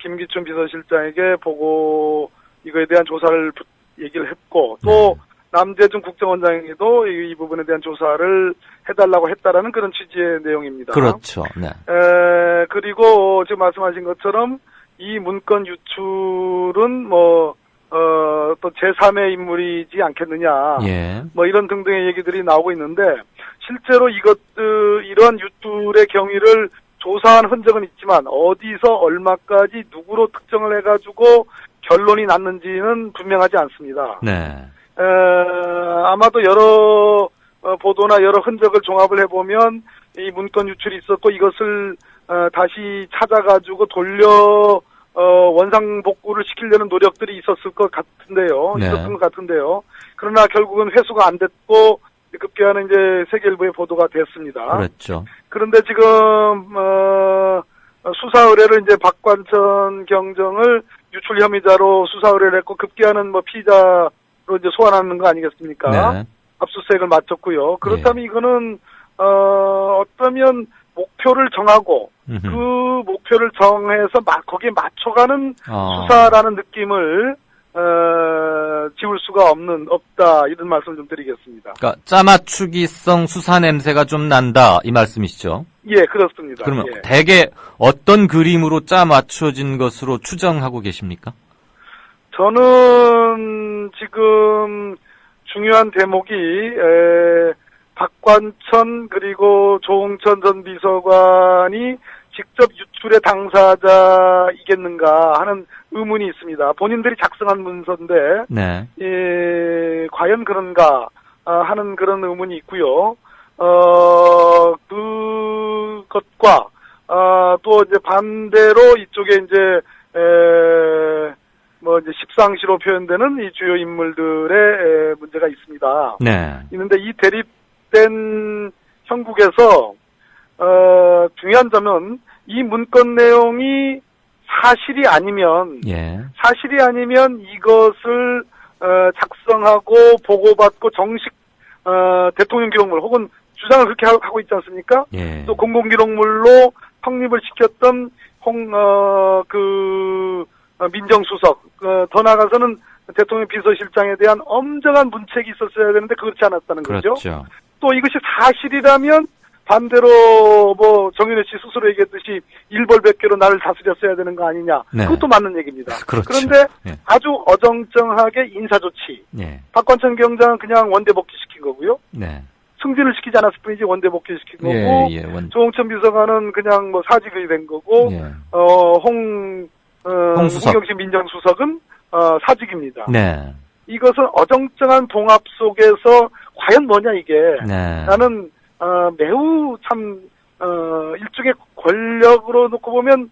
김기춘 비서실장에게 보고 이거에 대한 조사를 얘기를 했고 또 남재준 국정원장에게도 이 부분에 대한 조사를 해달라고 했다라는 그런 취지의 내용입니다. 그렇죠. 네. 그리고 지금 말씀하신 것처럼 이 문건 유출은 또 제3의 인물이지 않겠느냐. 예. 이런 등등의 얘기들이 나오고 있는데 실제로 이러한 유출의 경위를 조사한 흔적은 있지만 어디서 얼마까지 누구로 특정을 해가지고 결론이 났는지는 분명하지 않습니다. 네. 아마도 여러 보도나 여러 흔적을 종합을 해보면 이 문건 유출이 있었고 이것을 다시 찾아가지고 돌려 원상복구를 시키려는 노력들이 있었을 것 같은데요. 네. 있었던 것 같은데요. 그러나 결국은 회수가 안 됐고 급기야는 이제 세계일보에 보도가 됐습니다. 그렇죠. 그런데 지금 수사 의뢰를 이제 박관천 경정을 유출 혐의자로 수사 의뢰를 했고 급기야는 피의자로 이제 소환하는 거 아니겠습니까? 네. 압수수색을 마쳤고요. 그렇다면 이거는 어쩌면 목표를 정하고 그 목표를 정해서 거기에 맞춰가는 수사라는 느낌을 지울 수가 없다 이런 말씀을 좀 드리겠습니다. 그러니까 짜맞추기성 수사 냄새가 좀 난다 이 말씀이시죠? 예, 그렇습니다. 그러면 대개 어떤 그림으로 짜맞춰진 것으로 추정하고 계십니까? 저는 지금 중요한 대목이 박관천 그리고 조홍천 전 비서관이 직접 유출의 당사자이겠는가 하는 의문이 있습니다. 본인들이 작성한 문서인데 네. 과연 그런가 하는 그런 의문이 있고요. 그것과 또 이제 반대로 이쪽에 이제 이제 십상시로 표현되는 이 주요 인물들의 문제가 있습니다. 네. 있는데 이 대립된 형국에서 중요한 점은 이 문건 내용이 사실이 아니면 이것을 작성하고 보고받고 정식 대통령 기록물 혹은 주장을 그렇게 하고 있지 않습니까? 예. 또 공공기록물로 성립을 시켰던 민정수석 더 나아가서는 대통령 비서실장에 대한 엄정한 문책이 있었어야 되는데 그렇지 않았다는 거죠. 그렇죠. 또 이것이 사실이라면 반대로 정윤회 씨 스스로 얘기했듯이 일벌백계로 나를 다스렸어야 되는 거 아니냐. 네. 그것도 맞는 얘기입니다. 그렇죠. 그런데 예. 아주 어정쩡하게 인사조치. 예. 박관천 경장은 그냥 원대복귀시킨 거고요. 네. 승진을 시키지 않았을 뿐이지 원대복귀시킨 거고 조홍천 비서관은 그냥 사직이 된 거고 홍경신 민정수석은 사직입니다. 네. 이것은 어정쩡한 봉합 속에서 과연 뭐냐 이게. 네. 나는 매우 참 일종의 권력으로 놓고 보면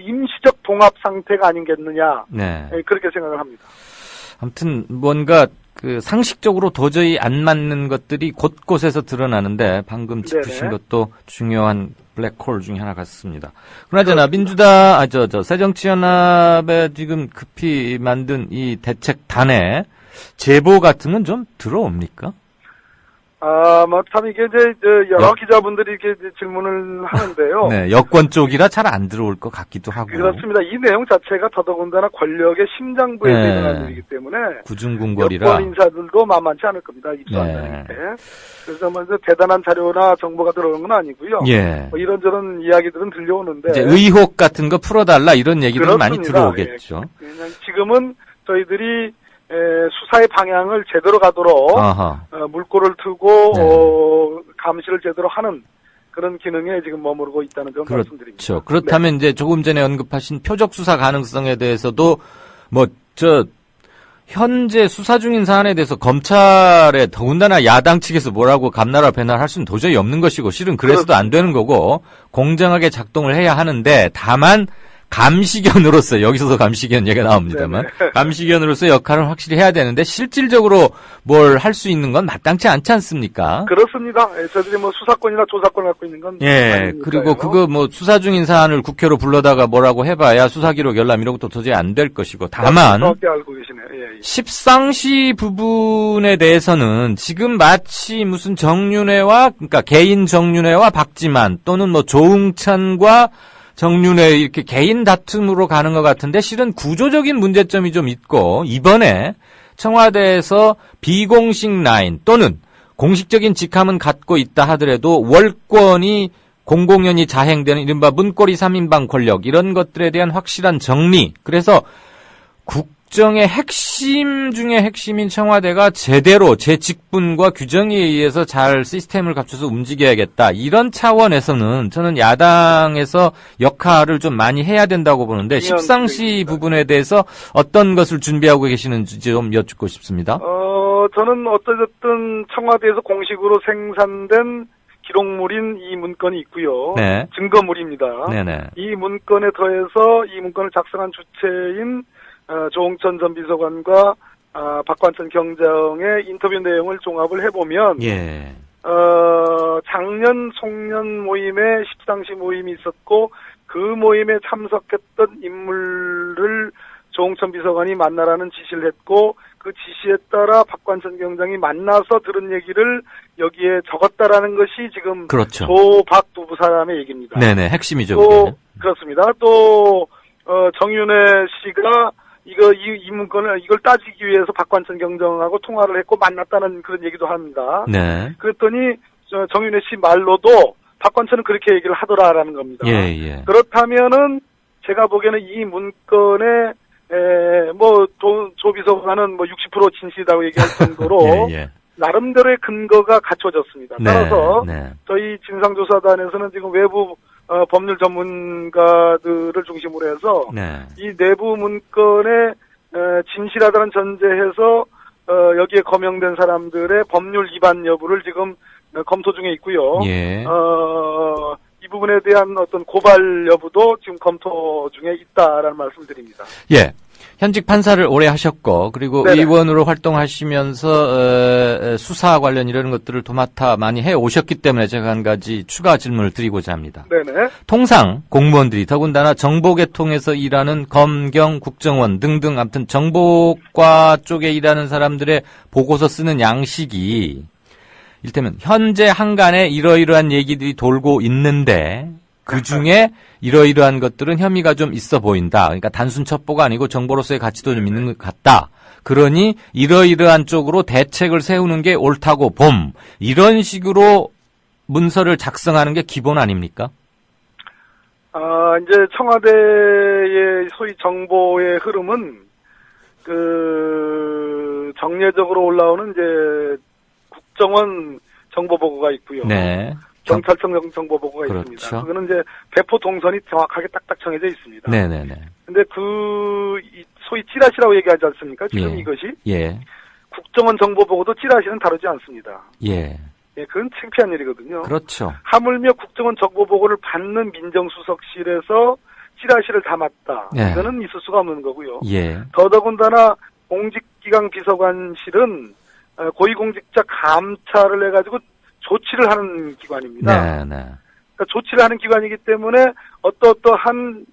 임시적 봉합 상태가 아니겠느냐. 네. 그렇게 생각을 합니다. 아무튼 뭔가 상식적으로 도저히 안 맞는 것들이 곳곳에서 드러나는데 방금 짚으신 것도 중요한 블랙홀 중에 하나 같습니다. 그나저나 민주당 새정치연합에 지금 급히 만든 이 대책단에 제보 같은 건 좀 들어옵니까? 참 이게 이제 여러 기자분들이 이렇게 질문을 하는데요. 네, 여권 쪽이라 잘 안 들어올 것 같기도 하고. 그렇습니다. 이 내용 자체가 더더군다나 권력의 심장부에 일어난 일이기 때문에 구중궁궐이라 여권 인사들도 만만치 않을 겁니다. 입수한다는 게. 그래서 대단한 자료나 정보가 들어오는 건 아니고요. 예. 이런저런 이야기들은 들려오는데 이제 의혹 같은 거 풀어달라 이런 얘기들은 많이 들어오겠죠. 지금은 저희들이 수사의 방향을 제대로 가도록 물꼬를 트고 감시를 제대로 하는 그런 기능에 지금 머무르고 있다는 점 말씀드립니다. 그렇죠. 그렇다면 이제 조금 전에 언급하신 표적 수사 가능성에 대해서도 현재 수사 중인 사안에 대해서 검찰에 더군다나 야당 측에서 뭐라고 감나라 배나라 할 수는 도저히 없는 것이고 실은 그래서도 안 되는 거고 공정하게 작동을 해야 하는데 다만 감시견으로서 여기서도 감시견 얘기가 나옵니다만 감시견으로서 역할을 확실히 해야 되는데 실질적으로 뭘 할 수 있는 건 마땅치 않지 않습니까? 그렇습니다. 저희들이 수사권이나 조사권을 갖고 있는 건 아니니까요. 그리고 그거 수사 중인 사안을 국회로 불러다가 뭐라고 해봐야 수사기록 열람 이런 것도 도저히 안 될 것이고 다만 정확히 알고 계시네요. 십상시 부분에 대해서는 지금 마치 무슨 그러니까 개인 정윤회와 박지만 또는 조응찬과 정윤회 이렇게 개인 다툼으로 가는 것 같은데 실은 구조적인 문제점이 좀 있고 이번에 청와대에서 비공식 라인 또는 공식적인 직함은 갖고 있다 하더라도 월권이 공공연히 자행되는 이른바 문고리 3인방 권력 이런 것들에 대한 확실한 정리 그래서 국정의 핵심 중에 핵심인 청와대가 제대로 제 직분과 규정에 의해서 잘 시스템을 갖춰서 움직여야겠다. 이런 차원에서는 저는 야당에서 역할을 좀 많이 해야 된다고 보는데 십상시 부분에 대해서 어떤 것을 준비하고 계시는지 좀 여쭙고 싶습니다. 저는 어쨌든 청와대에서 공식으로 생산된 기록물인 이 문건이 있고요. 네. 증거물입니다. 네네. 이 문건에 더해서 이 문건을 작성한 주체인 조홍천 전 비서관과 박관천 경장의 인터뷰 내용을 종합을 해보면 예. 작년 송년 모임에 십상시 모임이 있었고 그 모임에 참석했던 인물을 조홍천 비서관이 만나라는 지시를 했고 그 지시에 따라 박관천 경장이 만나서 들은 얘기를 여기에 적었다라는 것이 지금 그렇죠. 조박 두 사람의 얘기입니다. 네네 핵심이죠. 또 그게. 그렇습니다. 또 정윤회 씨가 이 문건을 이걸 따지기 위해서 박관천 경정하고 통화를 했고 만났다는 그런 얘기도 합니다. 네. 그랬더니 정윤회 씨 말로도 박관천은 그렇게 얘기를 하더라라는 겁니다. 예. 그렇다면은 제가 보기에는 이 문건에 조 비서관은 60% 진실이라고 얘기할 정도로 예. 나름대로의 근거가 갖춰졌습니다. 네, 따라서 네. 저희 진상조사단에서는 지금 외부 법률 전문가들을 중심으로 해서 네. 이 내부 문건에 진실하다는 전제해서 여기에 거명된 사람들의 법률 위반 여부를 지금 검토 중에 있고요. 예. 이 부분에 대한 어떤 고발 여부도 지금 검토 중에 있다라는 말씀드립니다. 예. 현직 판사를 오래 하셨고 그리고 네네. 의원으로 활동하시면서 수사 관련 이런 것들을 도맡아 많이 해오셨기 때문에 제가 한 가지 추가 질문을 드리고자 합니다. 네네. 통상 공무원들이 더군다나 정보계통에서 일하는 검경, 국정원 등등 아무튼 정보과 쪽에 일하는 사람들의 보고서 쓰는 양식이 이를테면 현재 한간에 이러이러한 얘기들이 돌고 있는데 그중에 이러이러한 것들은 혐의가 좀 있어 보인다. 그러니까 단순 첩보가 아니고 정보로서의 가치도 좀 있는 것 같다. 그러니 이러이러한 쪽으로 대책을 세우는 게 옳다고 봄. 이런 식으로 문서를 작성하는 게 기본 아닙니까? 이제 청와대의 소위 정보의 흐름은 정례적으로 올라오는 이제 국정원 정보보고가 있고요. 네. 경찰청 정보보고가 그렇죠. 있습니다. 그거는 이제 배포 동선이 정확하게 딱딱 정해져 있습니다. 네네네. 근데 소위 찌라시라고 얘기하지 않습니까? 지금 예. 이것이 예. 국정원 정보보고도 찌라시는 다루지 않습니다. 예. 예, 그건 창피한 일이거든요. 그렇죠. 하물며 국정원 정보보고를 받는 민정수석실에서 찌라시를 담았다. 예. 이거는 있을 수가 없는 거고요. 예. 더더군다나 공직기강 비서관실은 고위공직자 감찰을 해가지고 조치를 하는 기관입니다. 네. 그러니까 조치를 하는 기관이기 때문에 어떠한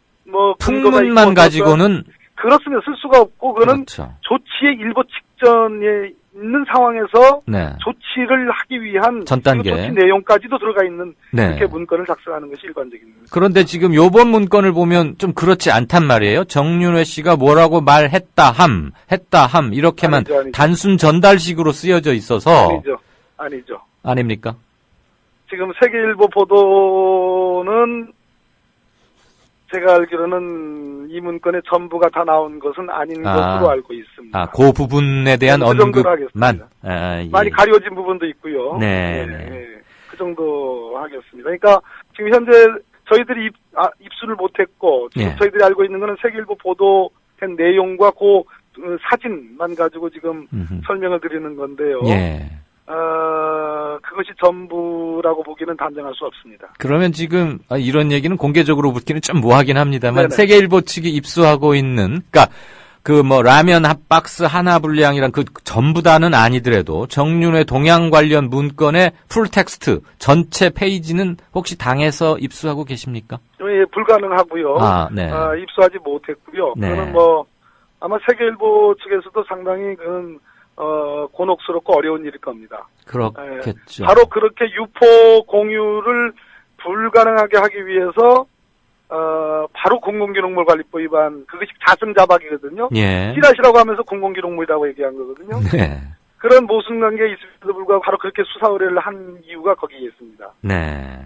풍문만 가지고는 그렇습니다. 쓸 수가 없고 그거는 그렇죠. 조치의 일보 직전에 있는 상황에서 네. 조치를 하기 위한 전 단계. 조치 내용까지도 들어가 있는 네. 이렇게 문건을 작성하는 것이 일반적입니다. 그런데 지금 요번 문건을 보면 좀 그렇지 않단 말이에요. 정윤회 씨가 뭐라고 말했다 함 이렇게만 아니죠. 단순 전달식으로 쓰여져 있어서 아니죠. 아닙니까? 지금 세계일보 보도는 제가 알기로는 이 문건의 전부가 다 나온 것은 아닌 것으로 알고 있습니다. 그 부분에 대한 그 정도로 언급만. 하겠습니다. 예. 많이 가려진 부분도 있고요. 네. 그 정도 하겠습니다. 그러니까 지금 현재 저희들이 입수를 못했고 지금 예. 저희들이 알고 있는 것은 세계일보 보도된 내용과 그 사진만 가지고 지금 설명을 드리는 건데요. 예. 그것이 전부라고 보기는 단정할 수 없습니다. 그러면 지금 이런 얘기는 공개적으로 묻기는 좀 뭐하긴 합니다만 네네. 세계일보 측이 입수하고 있는 그러니까 라면 한 박스 하나 분량이란 그 전부 다는 아니더라도 정윤회 동향 관련 문건의 풀 텍스트 전체 페이지는 혹시 당에서 입수하고 계십니까? 예, 불가능하고요. 네. 입수하지 못했고요. 네. 그거는 아마 세계일보 측에서도 상당히 그건 곤혹스럽고 어려운 일일 겁니다. 그렇겠죠. 바로 그렇게 유포 공유를 불가능하게 하기 위해서 바로 공공기록물관리법 위반, 그것이 자승자박이거든요. 예. 찌라시라고 하면서 공공기록물이라고 얘기한 거거든요. 네. 그런 모순관계에 있음에도 불구하고 바로 그렇게 수사 의뢰를 한 이유가 거기에 있습니다. 네.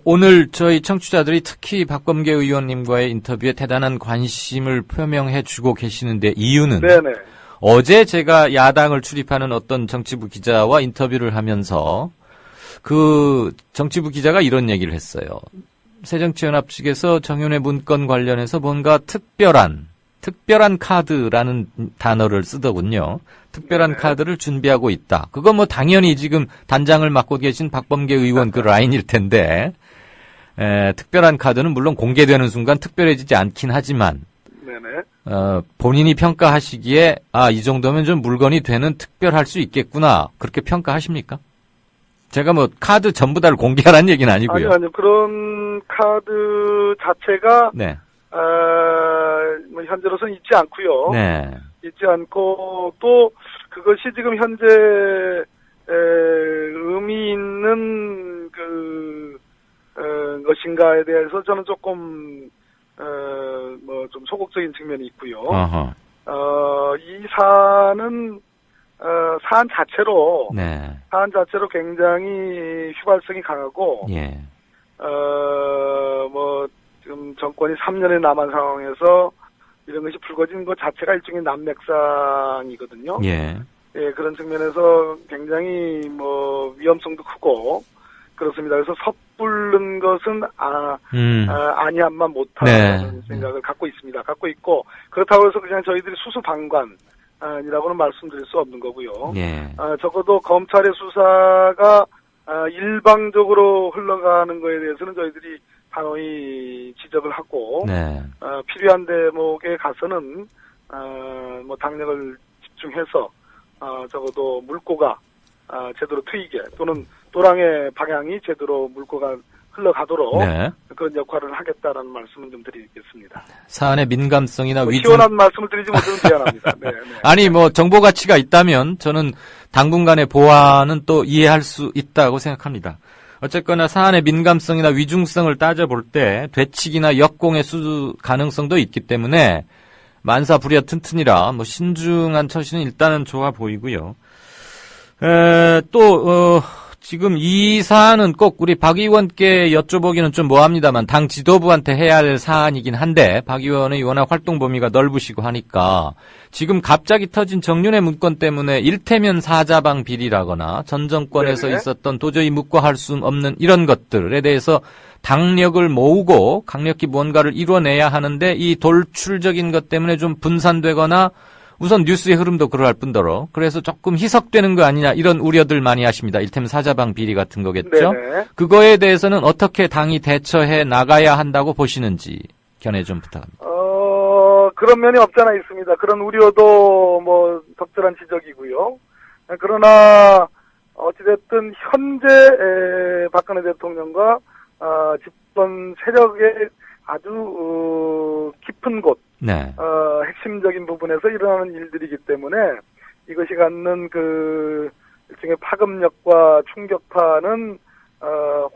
오늘 저희 청취자들이 특히 박범계 의원님과의 인터뷰에 대단한 관심을 표명해 주고 계시는데 이유는 네네. 어제 제가 야당을 출입하는 어떤 정치부 기자와 인터뷰를 하면서 그 정치부 기자가 이런 얘기를 했어요. 새정치연합 측에서 정윤회 문건 관련해서 뭔가 특별한 카드라는 단어를 쓰더군요. 특별한 카드를 준비하고 있다. 그거 뭐 당연히 지금 단장을 맡고 계신 박범계 의원 그 라인일 텐데, 특별한 카드는 물론 공개되는 순간 특별해지지 않긴 하지만, 본인이 평가하시기에, 이 정도면 좀 물건이 되는 특별할 수 있겠구나. 그렇게 평가하십니까? 제가 뭐 카드 전부 다를 공개하라는 얘기는 아니고요. 아니요. 그런 카드 자체가, 네. 뭐 현재로서는 있지 않고요. 네. 있지 않고 또 그것이 지금 현재 의미 있는 것인가에 대해서 저는 조금 뭐 좀 소극적인 측면이 있고요. 이 사안은 사안 자체로 굉장히 휘발성이 강하고 예. 뭐 지금 정권이 3년에 남은 상황에서 이런 것이 불거진 것 자체가 일종의 난맥상이거든요. 예. 예, 그런 측면에서 굉장히 뭐 위험성도 크고 그렇습니다. 그래서 섣부른 것은 아니한만 못하는 생각을 갖고 있습니다. 갖고 있고 그렇다고 해서 그냥 저희들이 수수방관이라고는 말씀드릴 수 없는 거고요. 예. 적어도 검찰의 수사가 일방적으로 흘러가는 거에 대해서는 저희들이 단호히 지적을 하고 필요한 대목에 가서는 뭐 당력을 집중해서 적어도 물꼬가 제대로 트이게 또는 또랑의 방향이 제대로 물꼬가 흘러가도록 그런 역할을 하겠다라는 말씀을 좀 드리겠습니다. 사안의 민감성이나 시원한 말씀을 드리지 못해서 미안합니다. 네. 아니 뭐 정보 가치가 있다면 저는 당분간의 보완은 또 이해할 수 있다고 생각합니다. 어쨌거나 사안의 민감성이나 위중성을 따져볼 때 되치기나 역공의 가능성도 있기 때문에 만사부려 튼튼이라 뭐 신중한 처신은 일단은 좋아 보이고요. 지금 이 사안은 꼭 우리 박 의원께 여쭤보기는 좀 뭐합니다만 당 지도부한테 해야 할 사안이긴 한데 박 의원의 워낙 활동 범위가 넓으시고 하니까 지금 갑자기 터진 정윤회 문건 때문에 일테면 사자방 비리라거나 전 정권에서 있었던 도저히 묵과할 수 없는 이런 것들에 대해서 당력을 모으고 강력히 뭔가를 이뤄내야 하는데 이 돌출적인 것 때문에 좀 분산되거나 우선 뉴스의 흐름도 그러할 뿐더러 그래서 조금 희석되는 거 아니냐 이런 우려들 많이 하십니다. 일테면 사자방 비리 같은 거겠죠. 그거에 대해서는 어떻게 당이 대처해 나가야 한다고 보시는지 견해 좀 부탁합니다. 그런 면이 없잖아 있습니다. 그런 우려도 뭐 적절한 지적이고요. 그러나 어찌됐든 현재 박근혜 대통령과 집권 세력의 아주 깊은 곳 핵심적인 부분에서 일어나는 일들이기 때문에 이것이 갖는 그 일종의 파급력과 충격파는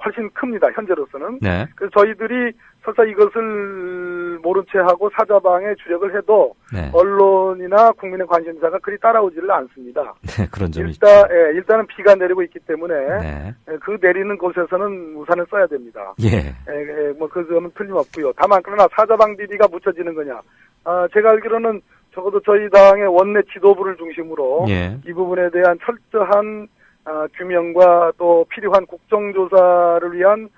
훨씬 큽니다. 현재로서는. 그래서 저희들이 설사 이것을 모른 채 하고 사자방에 주력을 해도 언론이나 국민의 관심사가 그리 따라오지를 않습니다. 그런 점이 일단은 비가 내리고 있기 때문에 그 내리는 곳에서는 우산을 써야 됩니다. 뭐 그 점은 틀림없고요. 다만 그러나 사자방 비리가 묻혀지는 거냐? 제가 알기로는 적어도 저희 당의 원내 지도부를 중심으로 이 부분에 대한 철저한 규명과 또 필요한 국정조사를 위한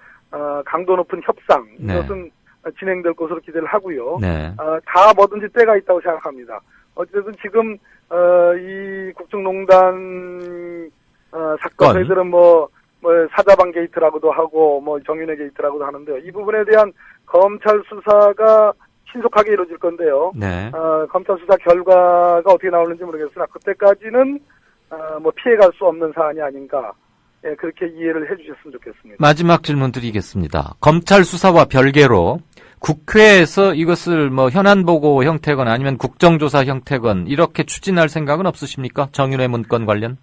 강도 높은 협상 이것은 진행될 것으로 기대를 하고요. 다 뭐든지 때가 있다고 생각합니다. 어쨌든 지금 이 국정농단 사건 저희들은 뭐 사자방 게이트라고도 하고 뭐 정윤회 게이트라고도 하는데요. 이 부분에 대한 검찰 수사가 신속하게 이루어질 건데요. 검찰 수사 결과가 어떻게 나오는지 모르겠으나 그때까지는 뭐 피해갈 수 없는 사안이 아닌가. 그렇게 이해를 해주셨으면 좋겠습니다. 마지막 질문 드리겠습니다. 검찰 수사와 별개로 국회에서 이것을 뭐 현안보고 형태건 아니면 국정조사 형태건 이렇게 추진할 생각은 없으십니까? 정윤회 문건 관련?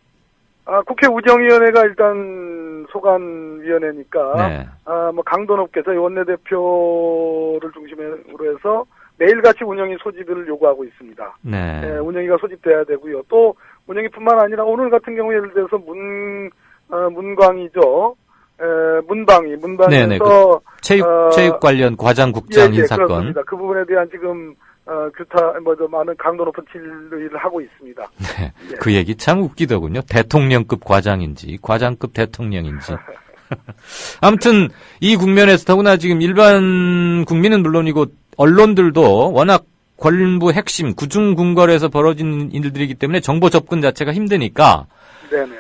국회 운영위원회가 일단 소관위원회니까, 네. 강도높게 저희 원내대표를 중심으로 해서 매일같이 운영위 소집을 요구하고 있습니다. 네. 운영위가 소집돼야 되고요. 또 운영위뿐만 아니라 오늘 같은 경우 예를 들어서 문광이죠. 문방에서 네네. 체육 관련 과장국장 인사건. 그렇습니다. 그 부분에 대한 지금 많은 강도 높은 질의를 하고 있습니다. 네. 그 얘기 참 웃기더군요. 대통령급 과장인지 과장급 대통령인지. 아무튼 이 국면에서 더구나 지금 일반 국민은 물론이고 언론들도 워낙 권부 핵심 구중궁궐에서 벌어진 일들이기 때문에 정보 접근 자체가 힘드니까 네네.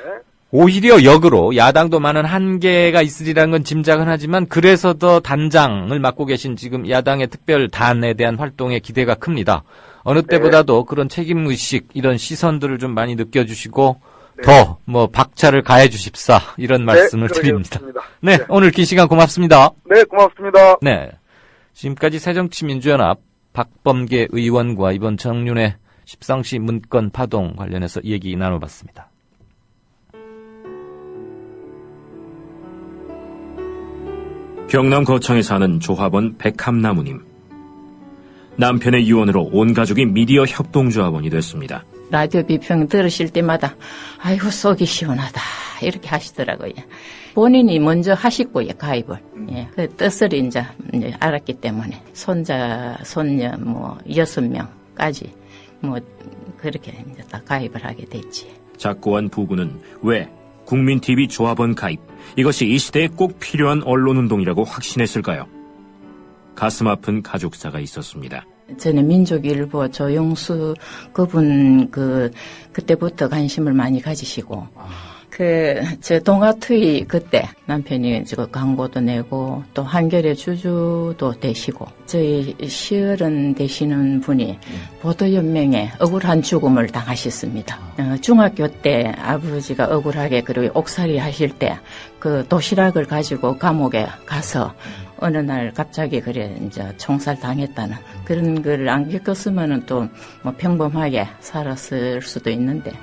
오히려 역으로 야당도 많은 한계가 있으리라는 건 짐작은 하지만 그래서 더 단장을 맡고 계신 지금 야당의 특별단에 대한 활동에 기대가 큽니다. 어느 때보다도 그런 책임의식 이런 시선들을 좀 많이 느껴주시고 더 박차를 가해 주십사 이런 말씀을 드립니다. 네, 오늘 긴 시간 고맙습니다. 네, 고맙습니다. 네, 지금까지 새정치민주연합 박범계 의원과 이번 정윤회 십상시 문건 파동 관련해서 얘기 나눠봤습니다. 경남 거창에 사는 조합원 백함나무님. 남편의 유언으로 온 가족이 미디어 협동조합원이 됐습니다. 라디오 비평 들으실 때마다 아이고 속이 시원하다 이렇게 하시더라고요. 본인이 먼저 하시고요, 가입을. 예, 그 뜻을 이제 알았기 때문에 손자, 손녀 6명까지 그렇게 이제 다 가입을 하게 됐지. 작고한 부부는 왜 국민TV 조합원 가입, 이것이 이 시대에 꼭 필요한 언론운동이라고 확신했을까요? 가슴 아픈 가족사가 있었습니다. 저는 민족일보 조영수 그분 그때부터 관심을 많이 가지시고 저 동아투이 그때 남편이 광고도 내고 또 한겨레 주주도 되시고 저희 시어른 되시는 분이 보도연맹에 억울한 죽음을 당하셨습니다. 중학교 때 아버지가 억울하게 그리고 옥살이 하실 때 그 도시락을 가지고 감옥에 가서 어느 날 갑자기 이제 총살 당했다는 그런 걸 안 겪었으면은 또 평범하게 살았을 수도 있는데.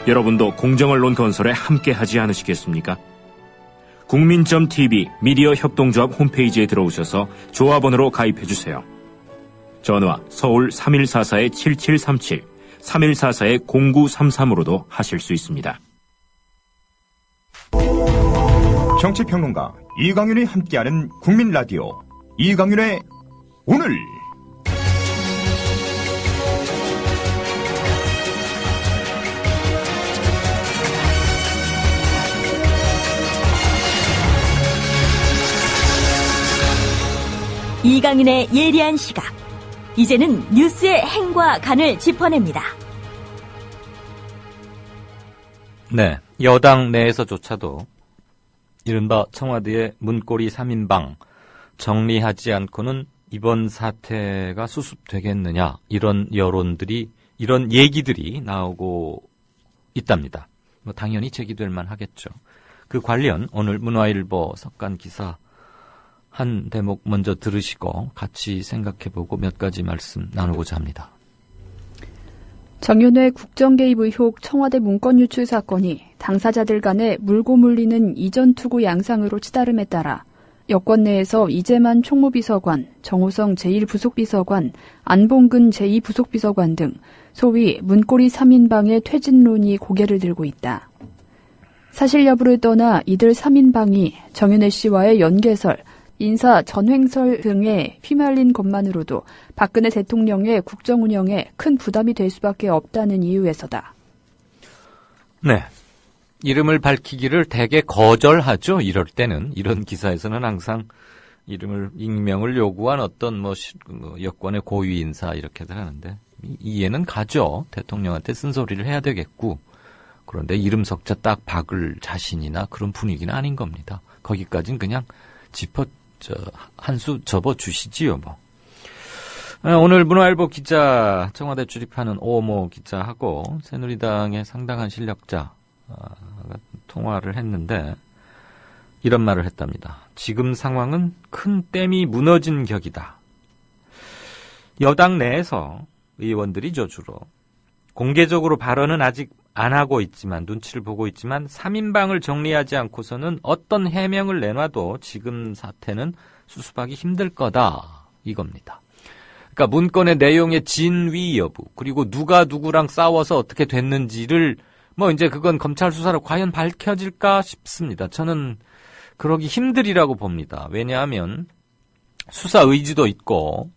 여러분도 공정언론 건설에 함께하지 않으시겠습니까? 국민.tv 미디어 협동조합 홈페이지에 들어오셔서 조합원으로 가입해주세요. 전화 서울 3144-7737, 3144-0933으로도 하실 수 있습니다. 정치평론가 이강윤이 함께하는 국민라디오 이강윤의 오늘. 이강윤의 예리한 시각. 이제는 뉴스의 행과 간을 짚어냅니다. 네, 여당 내에서조차도 이른바 청와대의 문고리 3인방 정리하지 않고는 이번 사태가 수습되겠느냐 이런 여론들이 이런 얘기들이 나오고 있답니다. 당연히 제기될 만하겠죠. 그 관련 오늘 문화일보 석간 기사 한 대목 먼저 들으시고 같이 생각해보고 몇 가지 말씀 나누고자 합니다. 정윤회 국정개입 의혹 청와대 문건 유출 사건이 당사자들 간에 물고 물리는 이전 투구 양상으로 치달음에 따라 여권 내에서 이재만 총무비서관, 정호성 제1부속비서관, 안봉근 제2부속비서관 등 소위 문고리 3인방의 퇴진론이 고개를 들고 있다. 사실 여부를 떠나 이들 3인방이 정윤회 씨와의 연계설, 인사 전횡설 등에 휘말린 것만으로도 박근혜 대통령의 국정 운영에 큰 부담이 될 수밖에 없다는 이유에서다. 네. 이름을 밝히기를 대개 거절하죠. 이럴 때는. 이런 기사에서는 항상 익명을 요구한 어떤 여권의 고위 인사 이렇게들 하는데 이해는 가죠. 대통령한테 쓴소리를 해야 되겠고. 그런데 이름 석자 딱 박을 자신이나 그런 분위기는 아닌 겁니다. 거기까지는 그냥 한 수 접어주시지요, 오늘 문화일보 기자, 청와대 출입하는 오모 기자하고 새누리당의 상당한 실력자가 통화를 했는데 이런 말을 했답니다. 지금 상황은 큰 댐이 무너진 격이다. 여당 내에서 의원들이죠, 주로. 공개적으로 발언은 아직 안 하고 있지만, 눈치를 보고 있지만 3인방을 정리하지 않고서는 어떤 해명을 내놔도 지금 사태는 수습하기 힘들 거다, 이겁니다. 그러니까 문건의 내용의 진위 여부, 그리고 누가 누구랑 싸워서 어떻게 됐는지를 이제 그건 검찰 수사로 과연 밝혀질까 싶습니다. 저는 그러기 힘들이라고 봅니다. 왜냐하면 수사 의지도 있고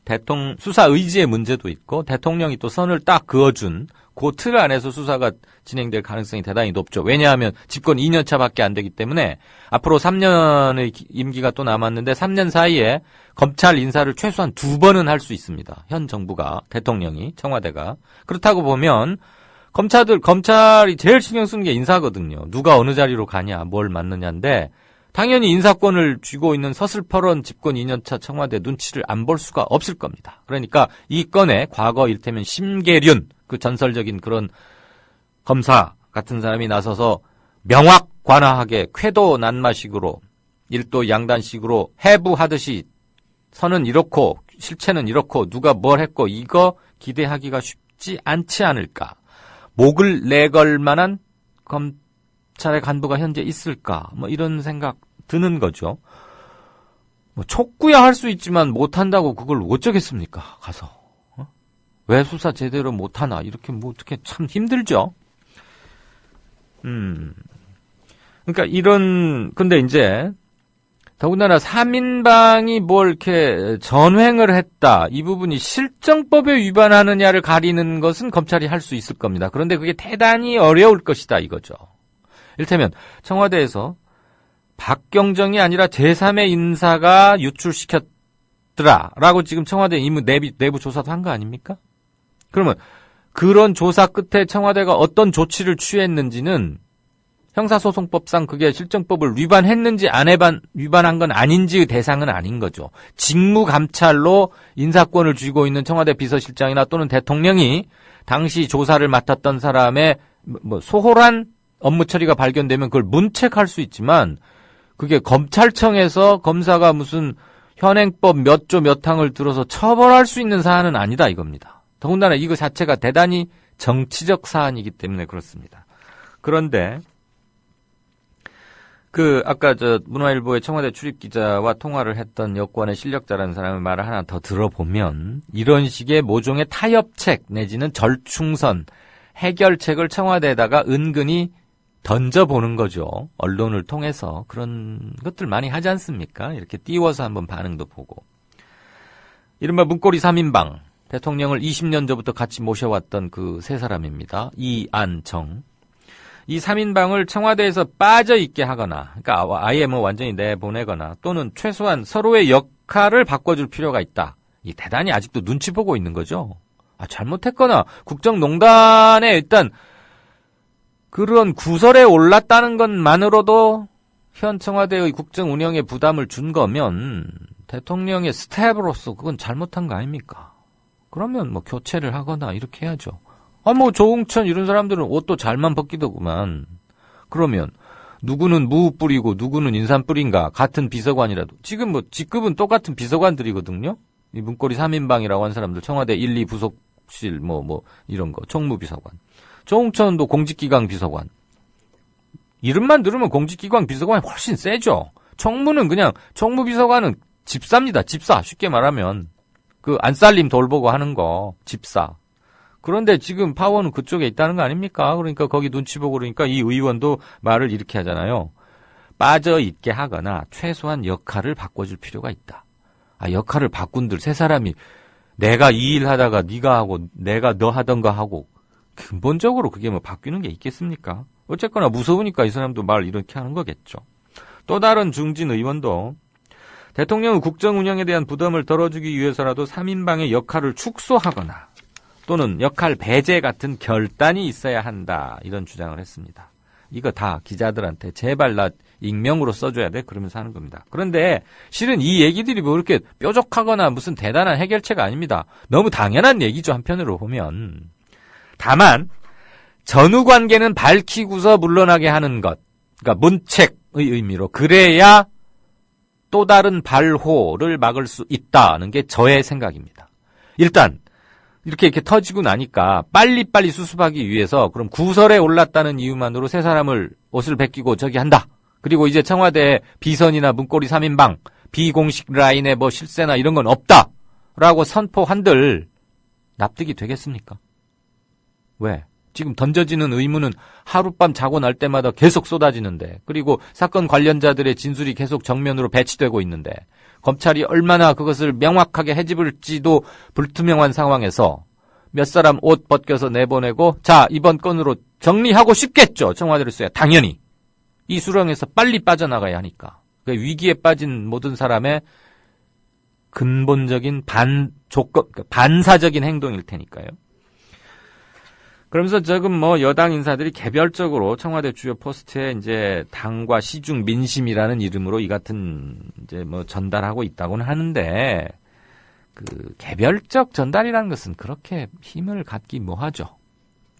수사 의지의 문제도 있고 대통령이 또 선을 딱 그어준 그 틀 안에서 수사가 진행될 가능성이 대단히 높죠. 왜냐하면 집권 2년 차밖에 안 되기 때문에 앞으로 3년의 임기가 또 남았는데 3년 사이에 검찰 인사를 최소한 2번은 할 수 있습니다. 현 정부가, 대통령이, 청와대가. 그렇다고 보면 검찰이 제일 신경 쓰는 게 인사거든요. 누가 어느 자리로 가냐, 뭘 맡느냐인데 당연히 인사권을 쥐고 있는 서슬퍼런 집권 2년차 청와대 눈치를 안 볼 수가 없을 겁니다. 그러니까 이 건에 과거 일테면 심계륜, 그 전설적인 그런 검사 같은 사람이 나서서 명확관화하게 쾌도 난마식으로 일도 양단식으로 해부하듯이 선은 이렇고 실체는 이렇고 누가 뭘 했고 이거 기대하기가 쉽지 않지 않을까. 목을 내걸 만한 검찰의 간부가 현재 있을까? 이런 생각 드는 거죠. 촉구야 할 수 있지만 못한다고 그걸 어쩌겠습니까? 가서. 왜 수사 제대로 못하나? 이렇게 어떻게 참 힘들죠? 그러니까 근데 이제, 더군다나 3인방이 뭘 이렇게 전횡을 했다. 이 부분이 실정법에 위반하느냐를 가리는 것은 검찰이 할 수 있을 겁니다. 그런데 그게 대단히 어려울 것이다, 이거죠. 이를테면, 청와대에서 박경정이 아니라 제3의 인사가 유출시켰더라라고 지금 청와대 내부 조사도 한 거 아닙니까? 그러면 그런 조사 끝에 청와대가 어떤 조치를 취했는지는 형사소송법상 그게 실정법을 위반했는지 안 위반한 건 아닌지의 대상은 아닌 거죠. 직무감찰로 인사권을 쥐고 있는 청와대 비서실장이나 또는 대통령이 당시 조사를 맡았던 사람의 소홀한 업무 처리가 발견되면 그걸 문책할 수 있지만 그게 검찰청에서 검사가 무슨 현행법 몇 조 몇 항을 들어서 처벌할 수 있는 사안은 아니다, 이겁니다. 더군다나 이거 자체가 대단히 정치적 사안이기 때문에 그렇습니다. 그런데 아까 문화일보의 청와대 출입기자와 통화를 했던 여권의 실력자라는 사람의 말을 하나 더 들어보면 이런 식의 모종의 타협책 내지는 절충선, 해결책을 청와대에다가 은근히 던져보는 거죠. 언론을 통해서 그런 것들 많이 하지 않습니까? 이렇게 띄워서 한번 반응도 보고. 이른바 문고리 3인방, 대통령을 20년 전부터 같이 모셔왔던 그 세 사람입니다. 이안정. 이 3인방을 청와대에서 빠져있게 하거나, 그러니까 아예 완전히 내보내거나, 또는 최소한 서로의 역할을 바꿔줄 필요가 있다. 이 대단히 아직도 눈치 보고 있는 거죠. 잘못했거나, 국정농단에 일단, 그런 구설에 올랐다는 것만으로도 현 청와대의 국정 운영에 부담을 준 거면, 대통령의 스텝으로서 그건 잘못한 거 아닙니까? 그러면 교체를 하거나 이렇게 해야죠. 조홍천 이런 사람들은 옷도 잘만 벗기더구만. 그러면 누구는 무 뿌리고 누구는 인삼 뿌린가 같은 비서관이라도 지금 직급은 똑같은 비서관들이거든요. 이 문고리 3인방이라고 한 사람들 청와대 1, 2 부속실 이런 거 총무비서관. 조홍천도 공직기강 비서관. 이름만 들으면 공직기강 비서관이 훨씬 세죠. 총무는 그냥 총무비서관은 집사입니다. 집사. 쉽게 말하면 안살림 돌보고 하는 거 집사. 그런데 지금 파워는 그쪽에 있다는 거 아닙니까? 그러니까 거기 눈치 보고 그러니까 이 의원도 말을 이렇게 하잖아요. 빠져있게 하거나 최소한 역할을 바꿔줄 필요가 있다. 역할을 바꾼들 세 사람이 내가 이 일 하다가 네가 하고 내가 너 하던가 하고 근본적으로 그게 바뀌는 게 있겠습니까? 어쨌거나 무서우니까 이 사람도 말 이렇게 하는 거겠죠. 또 다른 중진 의원도 대통령의 국정 운영에 대한 부담을 덜어주기 위해서라도 3인방의 역할을 축소하거나 또는 역할 배제 같은 결단이 있어야 한다. 이런 주장을 했습니다. 이거 다 기자들한테 제발 나 익명으로 써줘야 돼. 그러면서 하는 겁니다. 그런데 실은 이 얘기들이 이렇게 뾰족하거나 무슨 대단한 해결책 아닙니다. 너무 당연한 얘기죠. 한편으로 보면. 다만 전후 관계는 밝히고서 물러나게 하는 것. 그러니까 문책의 의미로. 그래야 또 다른 발호를 막을 수 있다는 게 저의 생각입니다. 일단 이렇게 터지고 나니까 빨리빨리 수습하기 위해서 그럼 구설에 올랐다는 이유만으로 세 사람을 옷을 벗기고 저기 한다. 그리고 이제 청와대에 비선이나 문고리 3인방, 비공식 라인에 뭐 실세나 이런 건 없다. 라고 선포한들 납득이 되겠습니까? 왜? 지금 던져지는 의문은 하룻밤 자고 날 때마다 계속 쏟아지는데, 그리고 사건 관련자들의 진술이 계속 정면으로 배치되고 있는데, 검찰이 얼마나 그것을 명확하게 해집을지도 불투명한 상황에서 몇 사람 옷 벗겨서 내보내고, 자, 이번 건으로 정리하고 싶겠죠. 청와대로서야 당연히. 이 수렁에서 빨리 빠져나가야 하니까. 위기에 빠진 모든 사람의 근본적인 반사적인 행동일 테니까요. 그러면서 지금 뭐 여당 인사들이 개별적으로 청와대 주요 포스트에 이제 당과 시중 민심이라는 이름으로 이 같은 이제 뭐 전달하고 있다고는 하는데, 그 개별적 전달이라는 것은 그렇게 힘을 갖기 뭐하죠.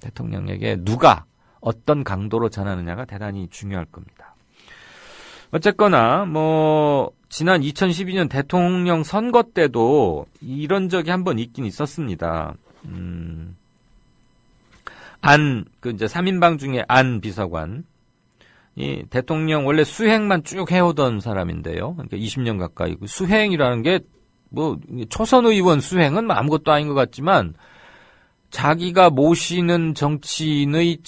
대통령에게 누가 어떤 강도로 전하느냐가 대단히 중요할 겁니다. 어쨌거나 뭐 지난 2012년 대통령 선거 때도 이런 적이 한번 있긴 있었습니다. 그 이제 3인방 중에 안 비서관, 이 대통령 원래 수행만 쭉 해오던 사람인데요. 그러니까 20년 가까이. 수행이라는 게 뭐 초선 의원 수행은 아무것도 아닌 것 같지만, 자기가 모시는 정치인의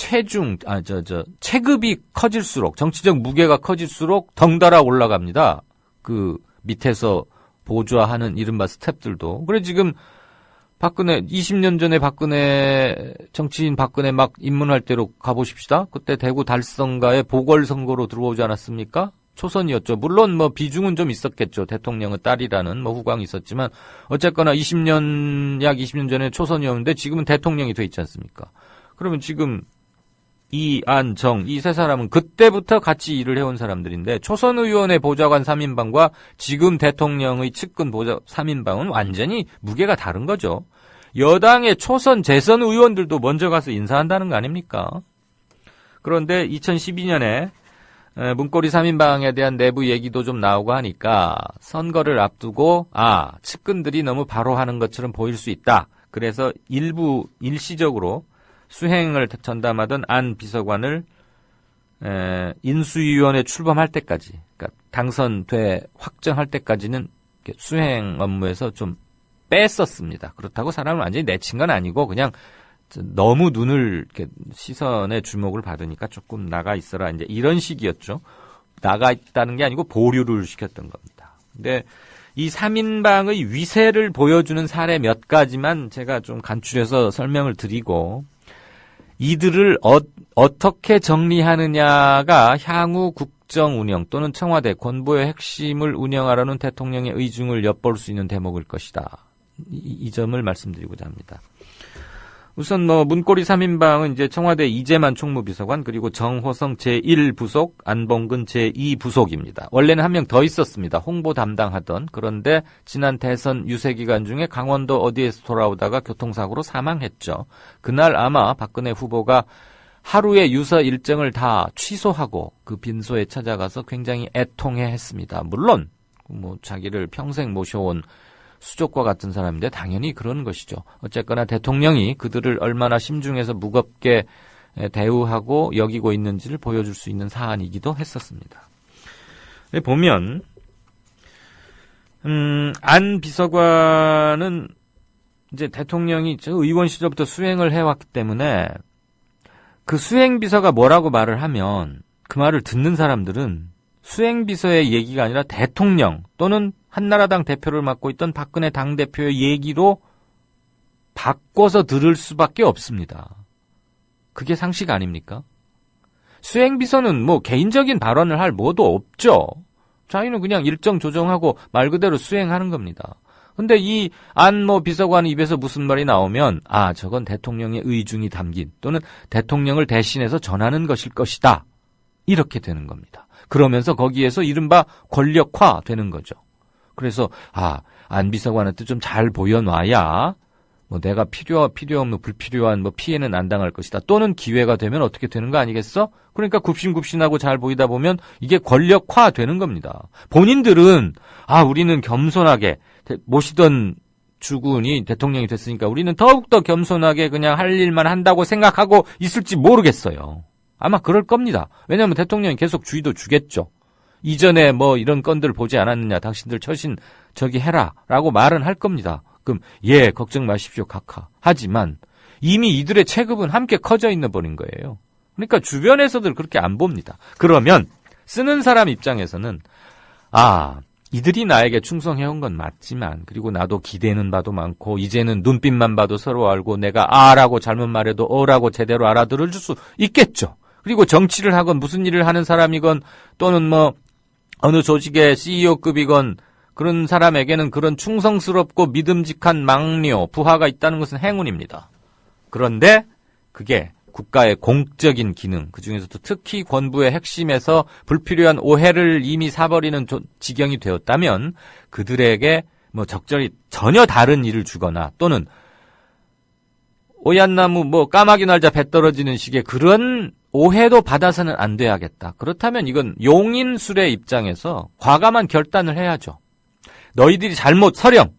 체급이 커질수록, 정치적 무게가 커질수록 덩달아 올라갑니다. 그 밑에서 보좌하는 이른바 스탭들도. 그래 지금 박근혜 20년 전에 정치인 박근혜 막 입문할 때로 가보십시다. 그때 대구 달성가에 보궐선거로 들어오지 않았습니까? 초선이었죠. 물론 뭐 비중은 좀 있었겠죠. 대통령의 딸이라는 뭐 후광이 있었지만, 어쨌거나 약 20년 전에 초선이었는데 지금은 대통령이 돼 있지 않습니까? 그러면 지금 이 세 사람은 그때부터 같이 일을 해온 사람들인데, 초선 의원의 보좌관 3인방과 지금 대통령의 측근 보좌 3인방은 완전히 무게가 다른 거죠. 여당의 초선 재선 의원들도 먼저 가서 인사한다는 거 아닙니까? 그런데 2012년에 문고리 3인방에 대한 내부 얘기도 좀 나오고 하니까, 선거를 앞두고 측근들이 너무 바로 하는 것처럼 보일 수 있다. 그래서 일시적으로 수행을 전담하던 안 비서관을 인수위원회 출범할 때까지, 그러니까 당선돼 확정할 때까지는 수행 업무에서 좀 뺐었습니다. 그렇다고 사람을 완전히 내친 건 아니고, 그냥 너무 시선의 주목을 받으니까 조금 나가 있어라, 이제 이런 식이었죠. 나가 있다는 게 아니고 보류를 시켰던 겁니다. 근데 이 3인방의 위세를 보여주는 사례 몇 가지만 제가 좀 간추려서 설명을 드리고, 이들을 어떻게 정리하느냐가 향후 국정 운영 또는 청와대 권보의 핵심을 운영하려는 대통령의 의중을 엿볼 수 있는 대목일 것이다. 이 점을 말씀드리고자 합니다. 우선 문고리 3인방은 이제 청와대 이재만 총무비서관, 그리고 정호성 제1부속, 안봉근 제2부속입니다. 원래는 한 명 더 있었습니다. 홍보 담당하던. 그런데 지난 대선 유세 기간 중에 강원도 어디에서 돌아오다가 교통사고로 사망했죠. 그날 아마 박근혜 후보가 하루의 유서 일정을 다 취소하고 그 빈소에 찾아가서 굉장히 애통해했습니다. 물론 자기를 평생 모셔온 수족과 같은 사람인데 당연히 그런 것이죠. 어쨌거나 대통령이 그들을 얼마나 심중에서 무겁게 대우하고 여기고 있는지를 보여줄 수 있는 사안이기도 했었습니다. 보면 안 비서관은 이제 대통령이 의원 시절부터 수행을 해왔기 때문에, 그 수행비서가 뭐라고 말을 하면 그 말을 듣는 사람들은 수행비서의 얘기가 아니라 대통령 또는 한나라당 대표를 맡고 있던 박근혜 당대표의 얘기로 바꿔서 들을 수밖에 없습니다. 그게 상식 아닙니까? 수행비서는 개인적인 발언을 할 뭐도 없죠. 자기는 그냥 일정 조정하고 말 그대로 수행하는 겁니다. 근데 이 안 비서관 입에서 무슨 말이 나오면, 저건 대통령의 의중이 담긴 또는 대통령을 대신해서 전하는 것일 것이다. 이렇게 되는 겁니다. 그러면서 거기에서 이른바 권력화 되는 거죠. 그래서 안 비서관한테 좀 잘 보여놔야 내가 필요 없는 불필요한 피해는 안 당할 것이다. 또는 기회가 되면 어떻게 되는 거 아니겠어? 그러니까 굽신굽신하고 잘 보이다 보면 이게 권력화 되는 겁니다. 본인들은 우리는 겸손하게 모시던 주군이 대통령이 됐으니까 우리는 더욱더 겸손하게 그냥 할 일만 한다고 생각하고 있을지 모르겠어요. 아마 그럴 겁니다. 왜냐하면 대통령이 계속 주의도 주겠죠. 이전에 뭐 이런 건들 보지 않았느냐, 당신들 처신 저기 해라 라고 말은 할 겁니다. 그럼 예, 걱정 마십시오 각하. 하지만 이미 이들의 체급은 함께 커져 있는 버린 거예요. 그러니까 주변에서들 그렇게 안 봅니다. 그러면 쓰는 사람 입장에서는 이들이 나에게 충성해온 건 맞지만, 그리고 나도 기대는 바도 많고 이제는 눈빛만 봐도 서로 알고 내가 아라고 잘못 말해도 어라고 제대로 알아들을 수 있겠죠. 그리고 정치를 하건 무슨 일을 하는 사람이건 또는 뭐 어느 조직의 CEO급이건 그런 사람에게는 그런 충성스럽고 믿음직한 막료, 부하가 있다는 것은 행운입니다. 그런데 그게 국가의 공적인 기능, 그중에서도 특히 권부의 핵심에서 불필요한 오해를 이미 사버리는 지경이 되었다면 그들에게 뭐 적절히 전혀 다른 일을 주거나 또는 오얏나무 뭐 까마귀 날자 배 떨어지는 식의 그런 오해도 받아서는 안 돼야겠다. 그렇다면 이건 용인술의 입장에서 과감한 결단을 해야죠. 너희들이 잘못 서령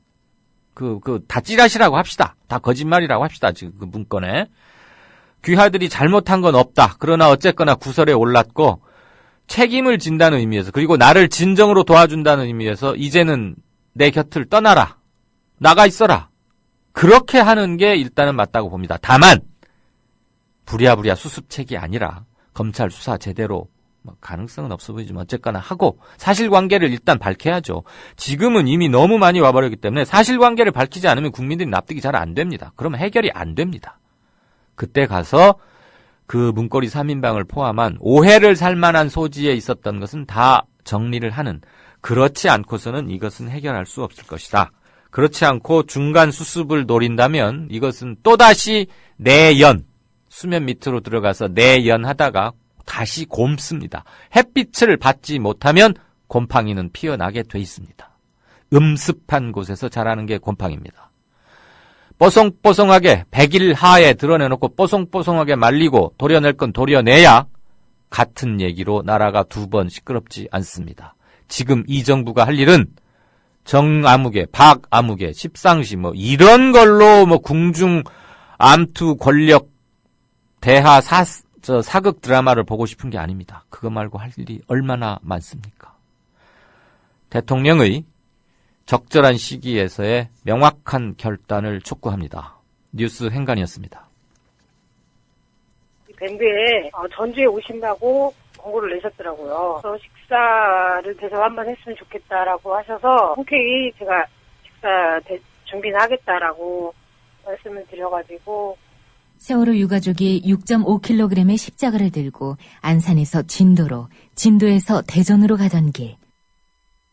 다 찌라시라고 합시다. 다 거짓말이라고 합시다. 지금 그 문건에 귀하들이 잘못한 건 없다. 그러나 어쨌거나 구설에 올랐고 책임을 진다는 의미에서, 그리고 나를 진정으로 도와준다는 의미에서 이제는 내 곁을 떠나라. 나가 있어라. 그렇게 하는 게 일단은 맞다고 봅니다. 다만 부랴부랴 수습책이 아니라 검찰 수사 제대로, 가능성은 없어 보이지만 어쨌거나 하고 사실관계를 일단 밝혀야죠. 지금은 이미 너무 많이 와버렸기 때문에 사실관계를 밝히지 않으면 국민들이 납득이 잘 안 됩니다. 그러면 해결이 안 됩니다. 그때 가서 그 문고리 3인방을 포함한 오해를 살 만한 소지에 있었던 것은 다 정리를 하는, 그렇지 않고서는 이것은 해결할 수 없을 것이다. 그렇지 않고 중간 수습을 노린다면 이것은 또다시 내연, 수면 밑으로 들어가서 내연하다가 다시 곰습니다. 햇빛을 받지 못하면 곰팡이는 피어나게 돼 있습니다. 음습한 곳에서 자라는 게 곰팡이입니다. 뽀송뽀송하게 100일 하에 드러내놓고 뽀송뽀송하게 말리고 도려낼 건 도려내야 같은 얘기로 나라가 두 번 시끄럽지 않습니다. 지금 이 정부가 할 일은 정아무개, 박아무개, 십상시 이런 걸로 궁중 암투 권력 대하 사극 드라마를 보고 싶은 게 아닙니다. 그거 말고 할 일이 얼마나 많습니까? 대통령의 적절한 시기에서의 명확한 결단을 촉구합니다. 뉴스 행간이었습니다. 밴드에 전주에 오신다고 공고를 내셨더라고요. 그래서 식사를 대접 한번 했으면 좋겠다라고 하셔서 흔쾌히 제가 식사 준비는 하겠다라고 말씀을 드려가지고, 세월호 유가족이 6.5kg의 십자가를 들고 안산에서 진도로, 진도에서 대전으로 가던 길.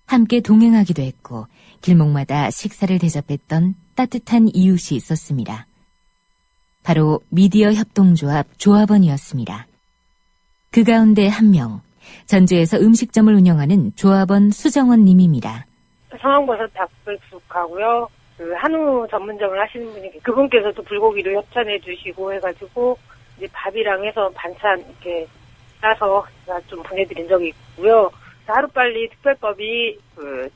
함께 동행하기도 했고 길목마다 식사를 대접했던 따뜻한 이웃이 있었습니다. 바로 미디어 협동조합 조합원이었습니다. 그 가운데 한 명, 전주에서 음식점을 운영하는 조합원 수정원 님입니다. 상황버섯 닭백숙하고요. 그 한우 전문점을 하시는 분이, 그분께서도 불고기를 협찬해 주시고 해가지고 이제 밥이랑 해서 반찬 이렇게 싸서 제가 좀 보내드린 적이 있고요. 하루빨리 특별법이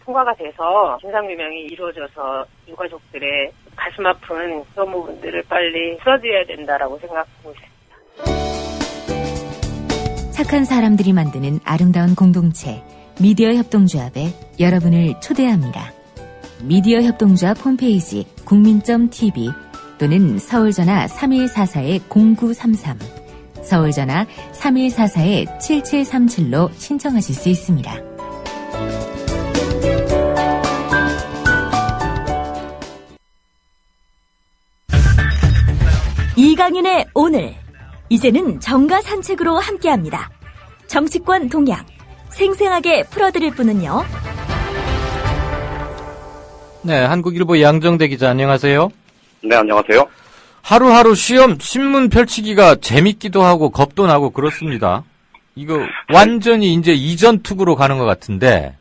통과가 돼서 진상규명이 이루어져서 유가족들의 가슴 아픈 그런 부분들을 빨리 풀어줘야 된다라고 생각하고 있습니다. 착한 사람들이 만드는 아름다운 공동체 미디어 협동조합에 여러분을 초대합니다. 미디어 협동조합 홈페이지 국민.tv 또는 서울전화 3144-0933 서울전화 3144-7737로 신청하실 수 있습니다. 이강윤의 오늘, 이제는 정가 산책으로 함께합니다. 정치권 동향 생생하게 풀어드릴 분은요. 네, 한국일보 양정대 기자 안녕하세요. 네, 안녕하세요. 하루하루 신문 펼치기가 재밌기도 하고 겁도 나고 그렇습니다. 이거 완전히 이제 이전 투구로 가는 것 같은데.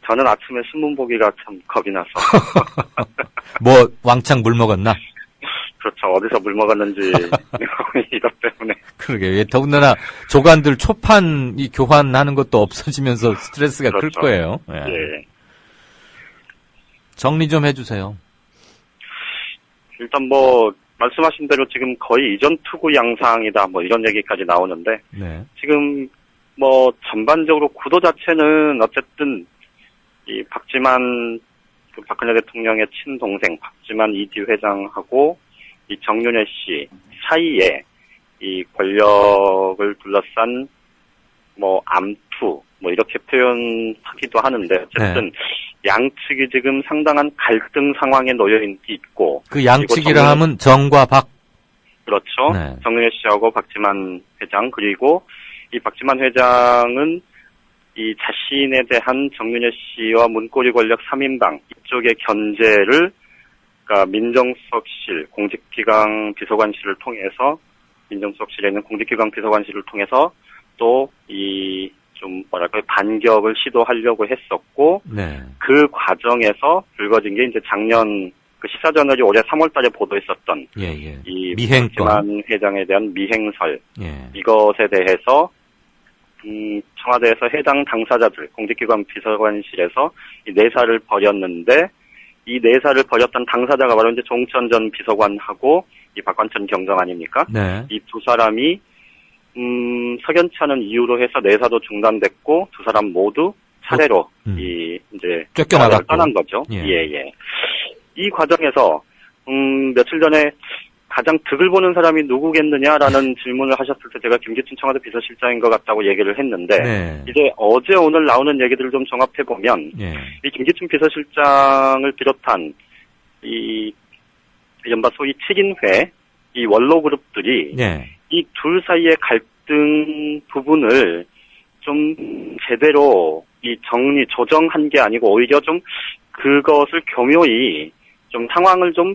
저는 아침에 신문 보기가 참 겁이 나서. 뭐 왕창 물 먹었나? 그렇죠. 어디서 물 먹었는지 이것 때문에. 그러게. 더군다나 조간들 초판 교환하는 것도 없어지면서 스트레스가 그렇죠. 클 거예요. 예. 예. 정리 좀 해주세요. 일단 뭐 말씀하신 대로 지금 거의 이전 투구 양상이다 뭐 이런 얘기까지 나오는데 네. 지금 뭐 전반적으로 구도 자체는 어쨌든 이 박지만 그 박근혜 대통령의 친동생 박지만 이디 회장하고 이 정윤회 씨 사이에 이 권력을 둘러싼 뭐 암투 뭐 이렇게 표현하기도 하는데 어쨌든 양측이 지금 상당한 갈등 상황에 놓여 있고 그 양측이라 하면 정과 박. 그렇죠. 네. 정윤회 씨하고 박지만 회장 그리고 이 박지만 회장은 이 자신에 대한 정윤회 씨와 문고리 권력 3인방 이쪽의 견제를 그러니까 민정수석실 공직기강 비서관실을 통해서 민정수석실에 있는 공직기강 비서관실을 통해서 또 이 좀 뭐랄까요 반격을 시도하려고 했었고 네. 그 과정에서 불거진 게 이제 작년 그 시사저널이 올해 3월달에 보도했었던 예. 이 미행권. 박지만 회장에 대한 미행설 예. 이것에 대해서 청와대에서 해당 당사자들 공직기관 비서관실에서 이 내사를 벌였는데 이 내사를 벌였던 당사자가 바로 이제 조홍천 전 비서관하고 이 박관천 경정 아닙니까? 네. 이 두 사람이 석연치 않은 이유로 해서 내사도 중단됐고 두 사람 모두 차례로 이 이제 쫓겨나갔고 떠난 거죠. 예. 이 과정에서 며칠 전에 가장 득을 보는 사람이 누구겠느냐라는 질문을 하셨을 때 제가 김기춘 청와대 비서실장인 것 같다고 얘기를 했는데 네. 이제 어제 오늘 나오는 얘기들을 좀 종합해 보면 예. 이 김기춘 비서실장을 비롯한 이 이른바 소위 7인회 이 원로 그룹들이 예. 이 둘 사이의 갈등 부분을 좀 제대로 이 조정한 게 아니고 오히려 좀 그것을 교묘히 좀 상황을 좀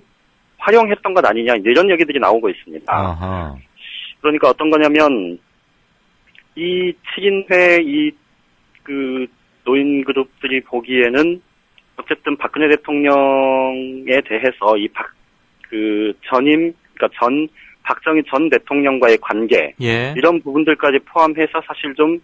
활용했던 것 아니냐 이런 얘기들이 나오고 있습니다. 아하. 그러니까 어떤 거냐면 이 7인회 이 그 노인 그룹들이 보기에는 어쨌든 박근혜 대통령에 대해서 이 전 박정희 전 대통령과의 관계 예. 이런 부분들까지 포함해서 사실 좀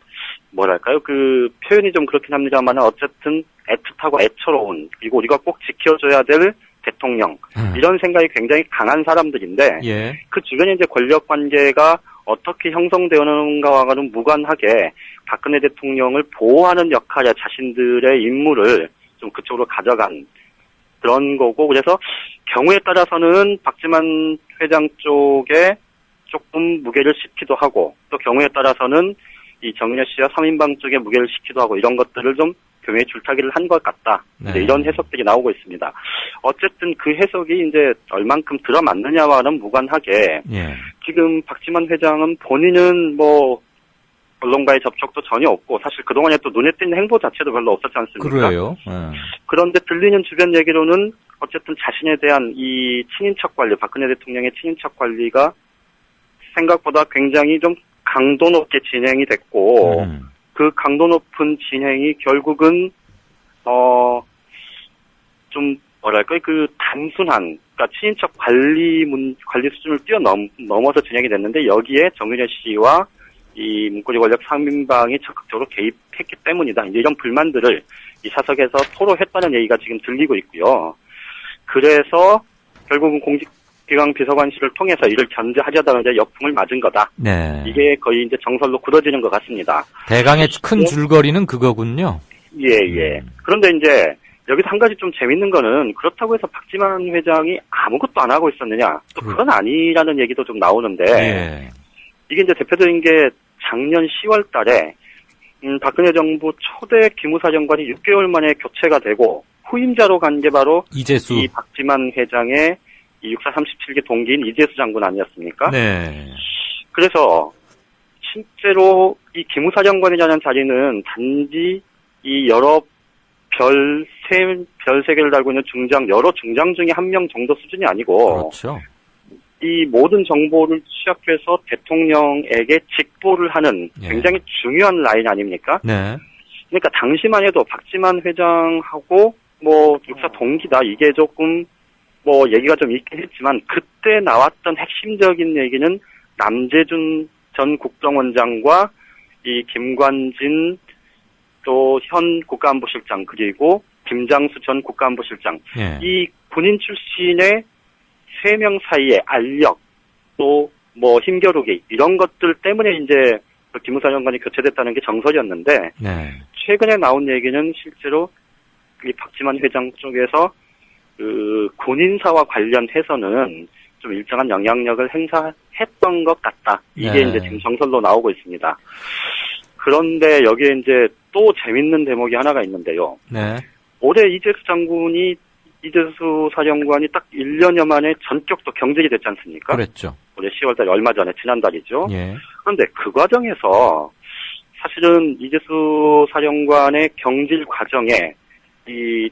뭐랄까요 그 표현이 좀 그렇긴 합니다만 어쨌든 애틋하고 애처로운 그리고 우리가 꼭 지켜줘야 될 대통령 이런 생각이 굉장히 강한 사람들인데 예. 그 주변에 이제 권력 관계가 어떻게 형성되는가와는 무관하게 박근혜 대통령을 보호하는 역할에 자신들의 임무를 좀 그쪽으로 가져간 그런 거고 그래서 경우에 따라서는 박지만 회장 쪽에 조금 무게를 싣기도 하고 또 경우에 따라서는 이 정윤회 씨와 3인방 쪽에 무게를 싣기도 하고 이런 것들을 좀 교묘히 줄타기를 한 것 같다. 네. 이런 해석들이 나오고 있습니다. 어쨌든 그 해석이 이제 얼만큼 들어맞느냐와는 무관하게 예. 지금 박지만 회장은 본인은 뭐 언론과의 접촉도 전혀 없고 사실 그동안에 또 눈에 띄는 행보 자체도 별로 없었지 않습니까? 그래요. 그런데 들리는 주변 얘기로는 어쨌든 자신에 대한 이 친인척 관리, 박근혜 대통령의 친인척 관리가 생각보다 굉장히 좀 강도 높게 진행이 됐고 그 강도 높은 진행이 결국은 좀 뭐랄까요 그 단순한 그러니까 친인척 관리 수준을 뛰어넘어서 진행이 됐는데 여기에 정윤회 씨와 이 문고리 권력 3인방이 적극적으로 개입했기 때문이다. 이제 이런 불만들을 이 사석에서 토로했다는 얘기가 지금 들리고 있고요. 그래서 결국은 공직기강 비서관실을 통해서 이를 견제하려다가 이제 역풍을 맞은 거다. 네. 이게 거의 이제 정설로 굳어지는 것 같습니다. 대강의 큰 줄거리는 그거군요. 예. 그런데 이제 여기서 한 가지 좀 재밌는 거는 그렇다고 해서 박지만 회장이 아무것도 안 하고 있었느냐? 또 그건 아니라는 얘기도 좀 나오는데 예. 이게 이제 대표적인 게 작년 10월 달에 박근혜 정부 초대 기무사령관이 6개월 만에 교체가 되고 후임자로 간 게 바로 이재수. 이 박지만 회장의 이 육사 37기 동기인 이재수 장군 아니었습니까? 네. 그래서 실제로 이 기무사령관이라는 자리는 단지 이 여러 별 3개를 달고 있는 여러 중장 중에 한 명 정도 수준이 아니고 그렇죠. 이 모든 정보를 취합해서 대통령에게 직보를 하는 굉장히 중요한 라인 아닙니까? 네. 그러니까 당시만 해도 박지만 회장하고 뭐 육사 동기다 이게 조금 뭐 얘기가 좀 있긴 했지만 그때 나왔던 핵심적인 얘기는 남재준 전 국정원장과 이 김관진 또 현 국가안보실장 그리고 김장수 전 국가안보실장 이 군인 출신의 세 명 사이의 알력 또 뭐 힘겨루기 이런 것들 때문에 이제 기무사령관이 교체됐다는 게 정설이었는데 네. 최근에 나온 얘기는 실제로 이 박지만 회장 쪽에서 그 군인사와 관련해서는 좀 일정한 영향력을 행사했던 것 같다. 이게 네. 이제 지금 정설로 나오고 있습니다. 그런데 여기에 이제 또 재밌는 대목이 하나가 있는데요. 네. 올해 이재수 사령관이 딱 1년여 만에 전격 또 경질이 됐지 않습니까? 그랬죠. 올해 10월달 얼마 전에 지난달이죠. 예. 그런데 그 과정에서 사실은 이재수 사령관의 경질 과정에 이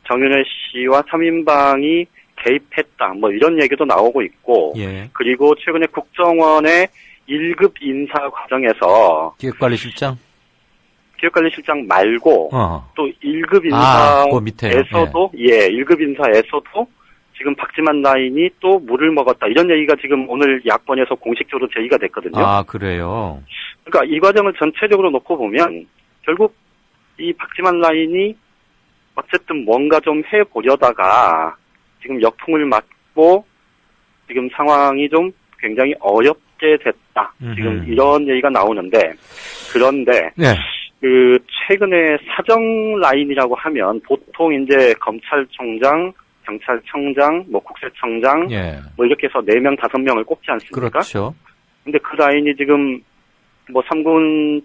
정윤회 씨와 3인방이 개입했다. 뭐 이런 얘기도 나오고 있고 예. 그리고 최근에 국정원의 1급 인사 과정에서 기획관리실장 말고 또 1급 그 밑에요. 인사에서도 1급 인사에서도 지금 박지만 라인이 또 물을 먹었다. 이런 얘기가 지금 오늘 야권에서 공식적으로 제기가 됐거든요. 아, 그래요? 그러니까 이 과정을 전체적으로 놓고 보면 결국 이 박지만 라인이 어쨌든 뭔가 좀 해보려다가 지금 역풍을 맞고 지금 상황이 좀 굉장히 어렵게 됐다. 지금 이런 얘기가 나오는데 그런데 네. 그 최근에 사정 라인이라고 하면 보통 이제 검찰총장, 경찰청장, 뭐 국세청장 예. 뭐 이렇게 해서 4명, 5명을 꼽지 않습니까? 그렇죠. 근데 그 라인이 지금 뭐 3군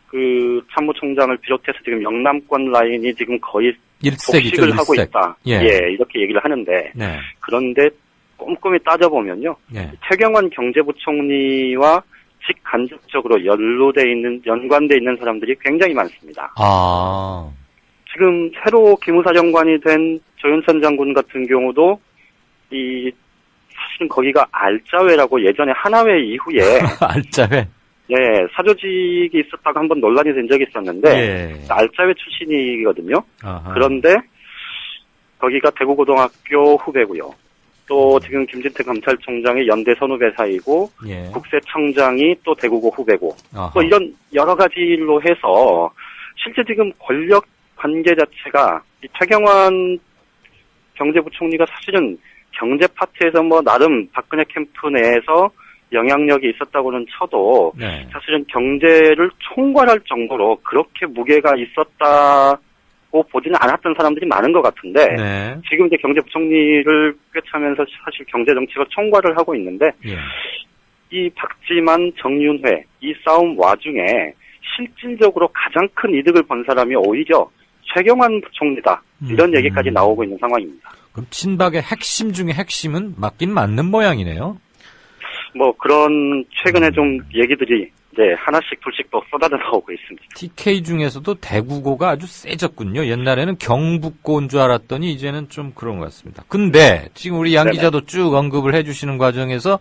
그 참모총장을 비롯해서 지금 영남권 라인이 지금 거의 일색이죠, 독식을 하고 일색. 있다. 예. 이렇게 얘기를 하는데 네. 그런데 꼼꼼히 따져보면요. 예. 최경환 경제부총리와 직간접적으로 연관돼 있는 사람들이 굉장히 많습니다. 아. 지금 새로 기무사령관이 된 조윤천 장군 같은 경우도 사실은 거기가 알짜회라고 예전에 하나회 이후에 알짜회? 네, 사조직이 있었다가 한번 논란이 된 적이 있었는데 예. 알짜회 출신이거든요. 아하. 그런데 거기가 대구고등학교 후배고요. 또 지금 김진태 검찰총장이 연대 선후배 사이고 예. 국세청장이 또 대구고 후배고 아하. 또 이런 여러 가지 일로 해서 실제 지금 권력 관계 자체가 이 최경환 경제부총리가 사실은 경제 파트에서 뭐 나름 박근혜 캠프 내에서 영향력이 있었다고는 쳐도 네. 사실은 경제를 총괄할 정도로 그렇게 무게가 있었다고 보지는 않았던 사람들이 많은 것 같은데 네. 지금 이제 경제부총리를 꿰차면서 사실 경제정책을 총괄을 하고 있는데 예. 이 박지만, 정윤회 이 싸움 와중에 실질적으로 가장 큰 이득을 본 사람이 오히려 최경환 부총리다. 이런 얘기까지 나오고 있는 상황입니다. 그럼 친박의 핵심 중에 핵심은 맞긴 맞는 모양이네요. 뭐 그런 최근에 좀 얘기들이 이제 하나씩 둘씩 또 쏟아져 나오고 있습니다. TK 중에서도 대구고가 아주 세졌군요. 옛날에는 경북고인 줄 알았더니 이제는 좀 그런 것 같습니다. 근데 지금 우리 양 기자도 쭉 언급을 해주시는 과정에서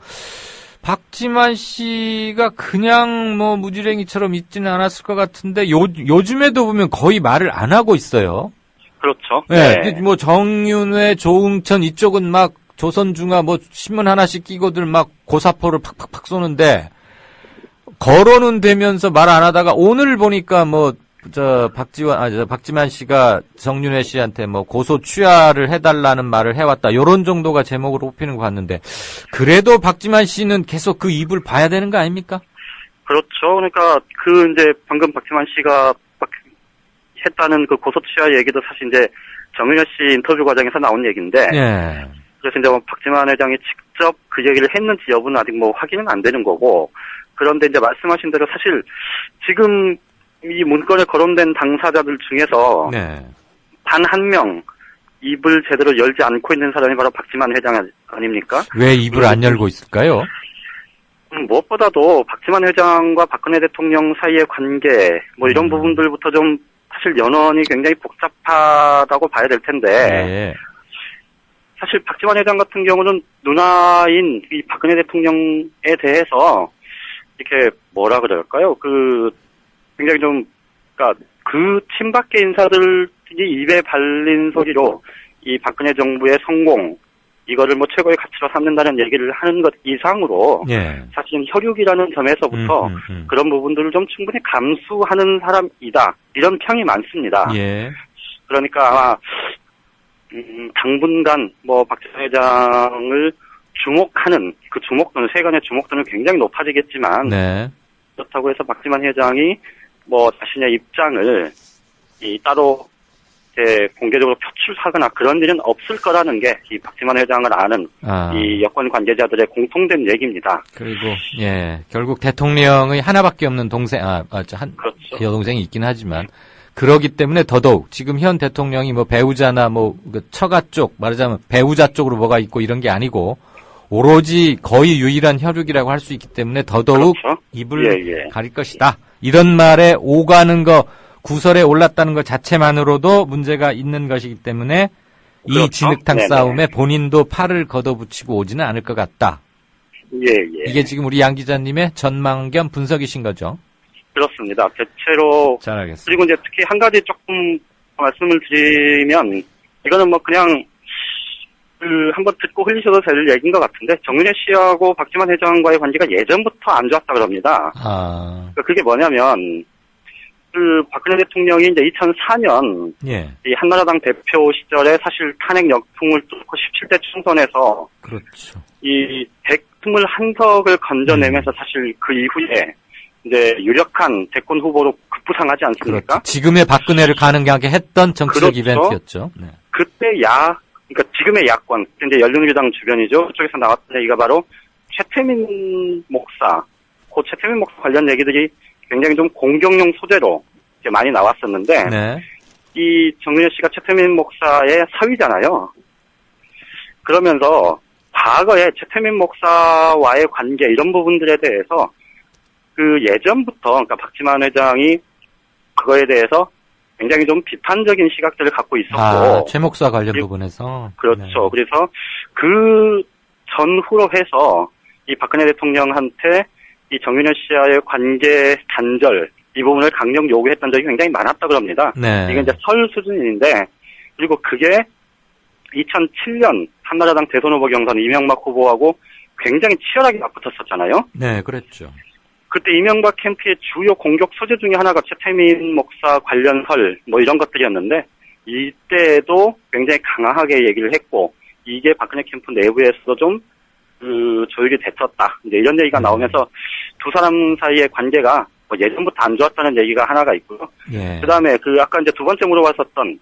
박지만 씨가 그냥 뭐 무지랭이처럼 있지는 않았을 것 같은데 요즘에도 보면 거의 말을 안 하고 있어요. 그렇죠. 네. 뭐 정윤회, 조응천 이쪽은 막 조선중화 뭐 신문 하나씩 끼고들 막 고사포를 팍팍팍 쏘는데 거론은 되면서 말 안 하다가 오늘 보니까 뭐 박지만 씨가 정윤회 씨한테 뭐 고소 취하를 해달라는 말을 해왔다. 요런 정도가 제목으로 뽑히는 거 같는데 그래도 박지만 씨는 계속 그 입을 봐야 되는 거 아닙니까? 그렇죠. 그러니까 그 이제 방금 박지만 씨가 했다는 그 고소 취하 얘기도 사실 이제 정윤회 씨 인터뷰 과정에서 나온 얘기인데. 예. 그래서 이제 박지만 회장이 직접 그 얘기를 했는지 여부는 아직 뭐 확인은 안 되는 거고. 그런데 이제 말씀하신 대로 사실 지금 이 문건에 거론된 당사자들 중에서 단 한 명 입을 제대로 열지 않고 있는 사람이 바로 박지만 회장 아닙니까? 왜 입을 안 열고 있을까요? 무엇보다도 박지만 회장과 박근혜 대통령 사이의 관계 뭐 이런 부분들부터 좀 사실 연원이 굉장히 복잡하다고 봐야 될 텐데 사실 박지만 회장 같은 경우는 누나인 이 박근혜 대통령에 대해서 이렇게 뭐라 그럴까요? 굉장히 좀, 그러니까 그 친박계 인사들이 입에 발린 소리로 이 박근혜 정부의 성공, 이거를 뭐 최고의 가치로 삼는다는 얘기를 하는 것 이상으로 사실은 혈육이라는 점에서부터 그런 부분들을 좀 충분히 감수하는 사람이다. 이런 평이 많습니다. 그러니까 아마 당분간 박지원 회장을 주목하는 그 주목도는 세간의 주목도는 굉장히 높아지겠지만 네. 그렇다고 해서 박지원 회장이 자신의 입장을 따로 공개적으로 표출하거나 그런 일은 없을 거라는 게 이 박지원 회장을 아는 이 여권 관계자들의 공통된 얘기입니다. 그리고 결국 대통령의 하나밖에 없는 동생, 그렇죠. 여동생이 있긴 하지만 그러기 때문에 더더욱 지금 현 대통령이 배우자나 처가 쪽 말하자면 배우자 쪽으로 뭐가 있고 이런 게 아니고 오로지 거의 유일한 혈육이라고 할 수 있기 때문에 더더욱 그렇죠. 입을 가릴 것이다. 이런 말에 오가는 거 구설에 올랐다는 것 자체만으로도 문제가 있는 것이기 때문에 그렇죠. 이 진흙탕 싸움에 본인도 팔을 걷어붙이고 오지는 않을 것 같다. 이게 지금 우리 양 기자님의 전망 겸 분석이신 거죠? 그렇습니다. 대체로. 잘 알겠습니다. 그리고 이제 특히 한 가지 조금 말씀을 드리면 이거는 그냥 한번 듣고 흘리셔도 될 얘기인 것 같은데 정윤회 씨하고 박지원 회장과의 관계가 예전부터 안 좋았다 그럽니다. 그러니까 그게 뭐냐면 박근혜 대통령이 이제 2004년 이 한나라당 대표 시절에 사실 탄핵 역풍을 뚫고 17대 총선에서 그렇죠. 이 121석을 건져내면서 사실 그 이후에 이제 유력한 대권 후보로 급부상하지 않습니까? 그렇죠. 지금의 박근혜를 가능하게 했던 정치적 그렇죠. 이벤트였죠. 네. 그때 그러니까 지금의 야권, 이제 열린우리당 주변이죠. 그쪽에서 나왔던 얘기가 바로 최태민 목사, 그 최태민 목사 관련 얘기들이 굉장히 좀 공격용 소재로 이제 많이 나왔었는데, 이 정윤회 씨가 최태민 목사의 사위잖아요. 그러면서 과거에 최태민 목사와의 관계 이런 부분들에 대해서 그 예전부터 그러니까 박지원 회장이 그거에 대해서 굉장히 좀 비판적인 시각들을 갖고 있었고 최 목사 관련 부분에서 그렇죠. 그래서 그 전후로 해서 이 박근혜 대통령한테 이 정윤회 씨와의 관계 단절 이 부분을 강력 요구했던 적이 굉장히 많았다 그럽니다. 이게 이제 설 수준인데 그리고 그게 2007년 한나라당 대선 후보 경선 이명박 후보하고 굉장히 치열하게 맞붙었었잖아요. 네, 그랬죠. 그때 이명박 캠프의 주요 공격 소재 중에 하나가 최태민 목사 관련 설 이런 것들이었는데 이때도 굉장히 강하게 얘기를 했고 이게 박근혜 캠프 내부에서도 좀 조율이 됐었다. 이제 이런 얘기가 나오면서 두 사람 사이의 관계가 예전부터 안 좋았다는 얘기가 하나가 있고요. 그다음에 아까 이제 두 번째 물어봤었던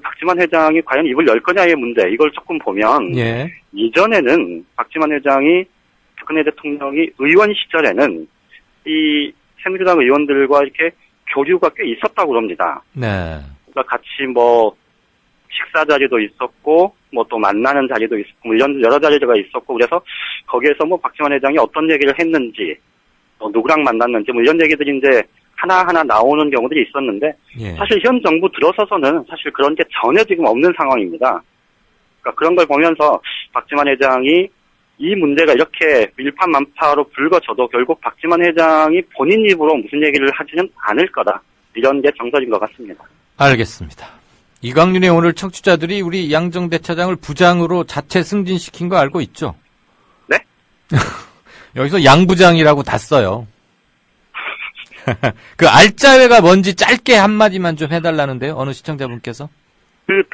박지원 회장이 과연 입을 열 거냐의 문제 이걸 조금 보면 이전에는 박지원 회장이 박근혜 대통령이 의원 시절에는 이 새누리당 의원들과 이렇게 교류가 꽤 있었다고 그럽니다. 그러니까 같이 식사 자리도 있었고 또 만나는 자리도 있었고 이런 여러 자리가 있었고 그래서 거기에서 박지원 회장이 어떤 얘기를 했는지 누구랑 만났는지 이런 얘기들이 이제 하나하나 나오는 경우들이 있었는데 사실 현 정부 들어서서는 사실 그런 게 전혀 지금 없는 상황입니다. 그러니까 그런 걸 보면서 박지원 회장이 이 문제가 이렇게 일파만파로 불거져도 결국 박지원 회장이 본인 입으로 무슨 얘기를 하지는 않을 거다. 이런 게 정설인 것 같습니다. 알겠습니다. 이광윤의 오늘 청취자들이 우리 양정대 차장을 부장으로 자체 승진시킨 거 알고 있죠? 네? 여기서 양부장이라고 다 써요. 그 알짜회가 뭔지 짧게 한마디만 좀 해달라는데요. 어느 시청자분께서.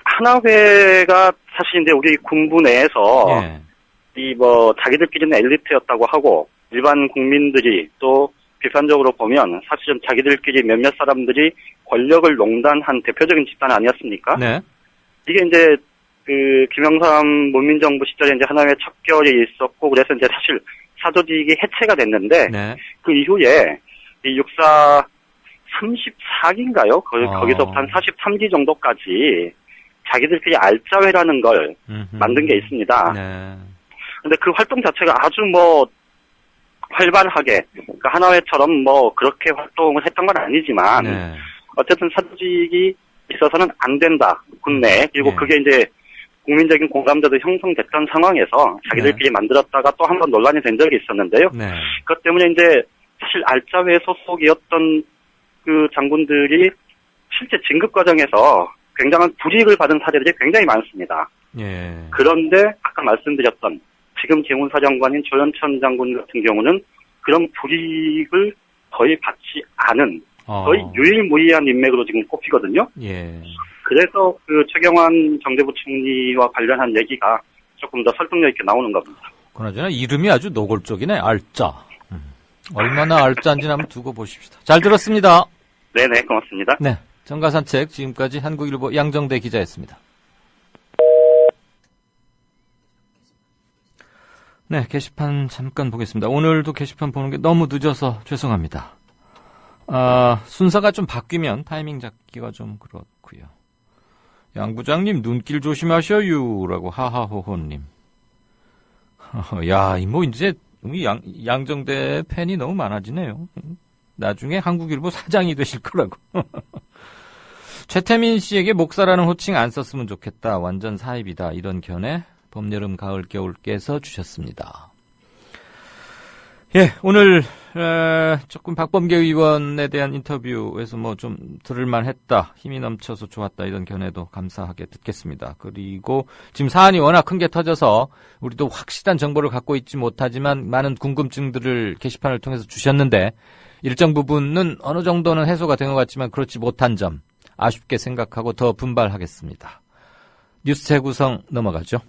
하나회가 사실 이제 우리 군부 내에서 자기들끼리는 엘리트였다고 하고 일반 국민들이 또 비판적으로 보면 사실은 자기들끼리 몇몇 사람들이 권력을 농단한 대표적인 집단 아니었습니까? 이게 이제 김영삼 문민정부 시절에 이제 하나의 척결이 있었고 그래서 이제 사실 사조직이 해체가 됐는데 그 이후에 이 육사 34기인가요? 거기서부터 한 43기 정도까지 자기들끼리 알짜회라는 걸 만든 게 있습니다. 근데 그 활동 자체가 아주 활발하게, 그러니까 하나회처럼 그렇게 활동을 했던 건 아니지만, 어쨌든 사조직이 있어서는 안 된다, 군내. 그리고 그게 이제 국민적인 공감대도 형성됐던 상황에서 자기들끼리 만들었다가 또 한 번 논란이 된 적이 있었는데요. 그것 때문에 이제 사실 알짜회 소속이었던 그 장군들이 실제 진급 과정에서 굉장한 불이익을 받은 사례들이 굉장히 많습니다. 그런데 아까 말씀드렸던 지금 개훈사령관인 조현천 장군 같은 경우는 그런 불이익을 거의 받지 않은 거의 유일무이한 인맥으로 지금 꼽히거든요. 그래서 그 최경환 경제부총리와 관련한 얘기가 조금 더 설득력 있게 나오는 겁니다. 그나저나 이름이 아주 노골적이네. 알짜. 얼마나 알짜인지 한번 두고 보십시다. 잘 들었습니다. 네네, 고맙습니다. 네, 정가산책 지금까지 한국일보 양정대 기자였습니다. 네, 게시판 잠깐 보겠습니다. 오늘도 게시판 보는 게 너무 늦어서 죄송합니다. 순서가 좀 바뀌면 타이밍 잡기가 좀 그렇고요. 양 부장님 눈길 조심하셔요 라고 하하호호님. 야, 뭐 이제 양정대 팬이 너무 많아지네요. 나중에 한국일보 사장이 되실 거라고. 최태민 씨에게 목사라는 호칭 안 썼으면 좋겠다. 완전 사입이다. 이런 견해 봄, 여름, 가을, 겨울께서 주셨습니다. 예, 오늘 조금 박범계 의원에 대한 인터뷰에서 뭐 좀 들을만 했다, 힘이 넘쳐서 좋았다, 이런 견해도 감사하게 듣겠습니다. 그리고 지금 사안이 워낙 큰 게 터져서 우리도 확실한 정보를 갖고 있지 못하지만 많은 궁금증들을 게시판을 통해서 주셨는데 일정 부분은 어느 정도는 해소가 된 것 같지만 그렇지 못한 점 아쉽게 생각하고 더 분발하겠습니다. 뉴스 재구성 넘어가죠.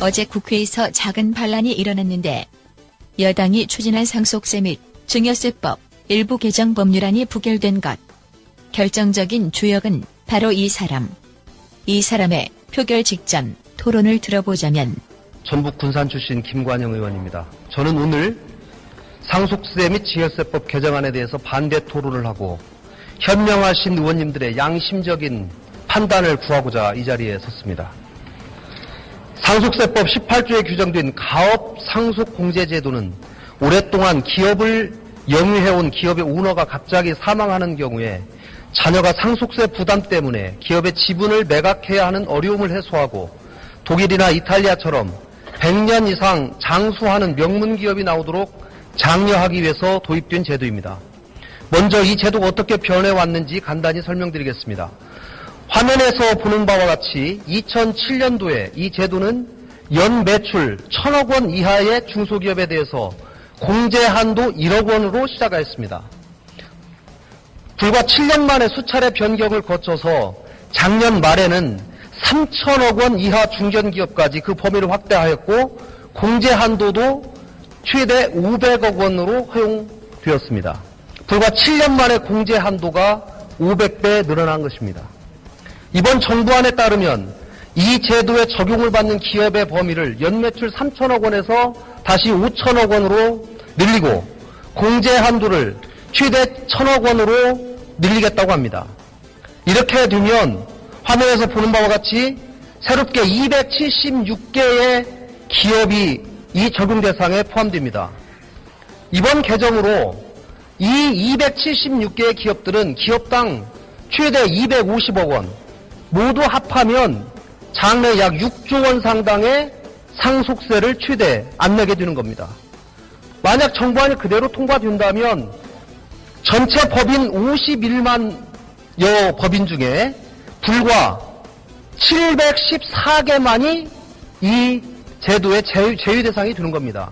어제 국회에서 작은 반란이 일어났는데 여당이 추진한 상속세 및 증여세법 일부 개정 법률안이 부결된 것. 결정적인 주역은 바로 이 사람. 이 사람의 표결 직전 토론을 들어보자면 전북 군산 출신 김관영 의원입니다. 저는 오늘 상속세 및 증여세법 개정안에 대해서 반대 토론을 하고 현명하신 의원님들의 양심적인 판단을 구하고자 이 자리에 섰습니다. 상속세법 18조에 규정된 가업 상속 공제 제도는 오랫동안 기업을 영위해온 기업의 오너가 갑자기 사망하는 경우에 자녀가 상속세 부담 때문에 기업의 지분을 매각해야 하는 어려움을 해소하고 독일이나 이탈리아처럼 100년 이상 장수하는 명문 기업이 나오도록 장려하기 위해서 도입된 제도입니다. 먼저 이 제도가 어떻게 변해왔는지 간단히 설명드리겠습니다. 화면에서 보는 바와 같이 2007년도에 이 제도는 연 매출 1,000억 원 이하의 중소기업에 대해서 공제 한도 1억 원으로 시작하였습니다. 불과 7년 만에 수차례 변경을 거쳐서 작년 말에는 3,000억 원 이하 중견기업까지 그 범위를 확대하였고 공제 한도도 최대 500억 원으로 허용되었습니다. 불과 7년 만에 공제 한도가 500배 늘어난 것입니다. 이번 정부안에 따르면 이 제도에 적용을 받는 기업의 범위를 연매출 3천억 원에서 다시 5천억 원으로 늘리고 공제 한도를 최대 1,000억 원으로 늘리겠다고 합니다. 이렇게 되면 화면에서 보는 바와 같이 새롭게 276개의 기업이 이 적용 대상에 포함됩니다. 이번 개정으로 이 276개의 기업들은 기업당 최대 250억 원, 모두 합하면 장래 약 6조 원 상당의 상속세를 최대 안 내게 되는 겁니다. 만약 정부안이 그대로 통과된다면 전체 법인 51만여 법인 중에 불과 714개만이 이 제도의 제외 대상이 되는 겁니다.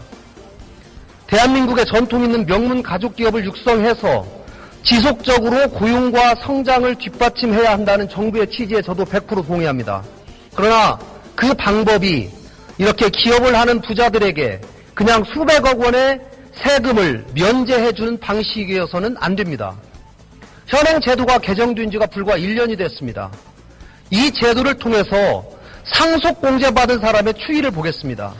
대한민국의 전통 있는 명문 가족기업을 육성해서 지속적으로 고용과 성장을 뒷받침해야 한다는 정부의 취지에 저도 100% 동의합니다. 그러나 그 방법이 이렇게 기업을 하는 부자들에게 그냥 수백억 원의 세금을 면제해주는 방식이어서는 안 됩니다. 현행 제도가 개정된 지가 불과 1년이 됐습니다. 이 제도를 통해서 상속공제받은 사람의 추이를 보겠습니다.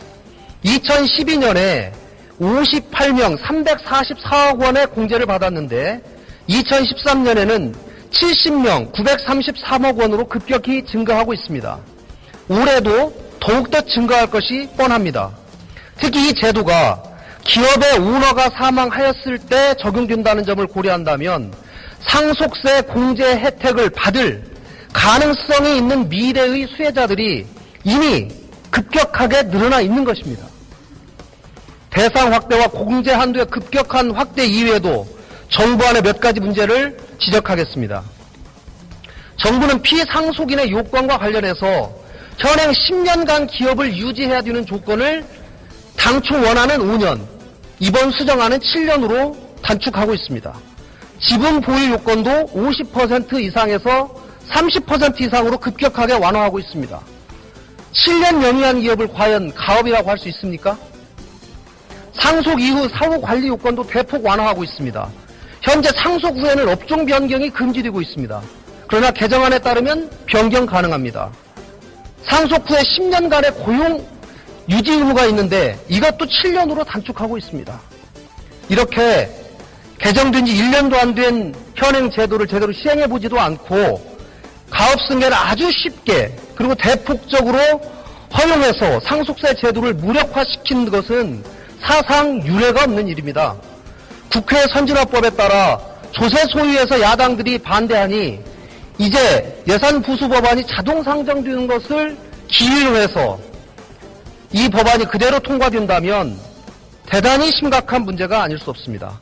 2012년에 58명 344억 원의 공제를 받았는데 2013년에는 70명 933억 원으로 급격히 증가하고 있습니다. 올해도 더욱더 증가할 것이 뻔합니다. 특히 이 제도가 기업의 오너가 사망하였을 때 적용된다는 점을 고려한다면 상속세 공제 혜택을 받을 가능성이 있는 미래의 수혜자들이 이미 급격하게 늘어나 있는 것입니다. 대상 확대와 공제 한도의 급격한 확대 이외에도 정부안의 몇 가지 문제를 지적하겠습니다. 정부는 피상속인의 요건과 관련해서 현행 10년간 기업을 유지해야 되는 조건을 당초 원하는 5년, 이번 수정안은 7년으로 단축하고 있습니다. 지분 보유 요건도 50% 이상에서 30% 이상으로 급격하게 완화하고 있습니다. 7년 영위한 기업을 과연 가업이라고 할 수 있습니까? 상속 이후 사후 관리 요건도 대폭 완화하고 있습니다. 현재 상속 후에는 업종 변경이 금지되고 있습니다. 그러나 개정안에 따르면 변경 가능합니다. 상속 후에 10년간의 고용 유지 의무가 있는데 이것도 7년으로 단축하고 있습니다. 이렇게 개정된 지 1년도 안 된 현행 제도를 제대로 시행해보지도 않고 가업 승계를 아주 쉽게 그리고 대폭적으로 허용해서 상속세 제도를 무력화시킨 것은 사상 유례가 없는 일입니다. 국회 선진화법에 따라 조세 소유에서 야당들이 반대하니 이제 예산 부수 법안이 자동 상정되는 것을 기일로 해서 이 법안이 그대로 통과된다면 대단히 심각한 문제가 아닐 수 없습니다.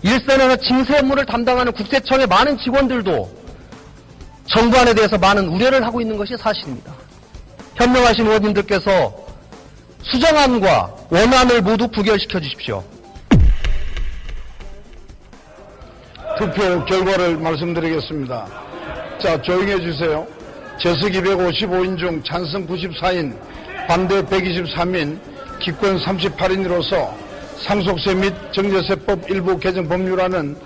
일선에서 징세 업무를 담당하는 국세청의 많은 직원들도 정부안에 대해서 많은 우려를 하고 있는 것이 사실입니다. 현명하신 의원님들께서 수정안과 원안을 모두 부결시켜 주십시오. 투표 결과를 말씀드리겠습니다. 자, 조용해 주세요. 재석 255인 중 찬성 94인, 반대 123인, 기권 38인으로서 상속세 및 정제세법 일부 개정 법률안은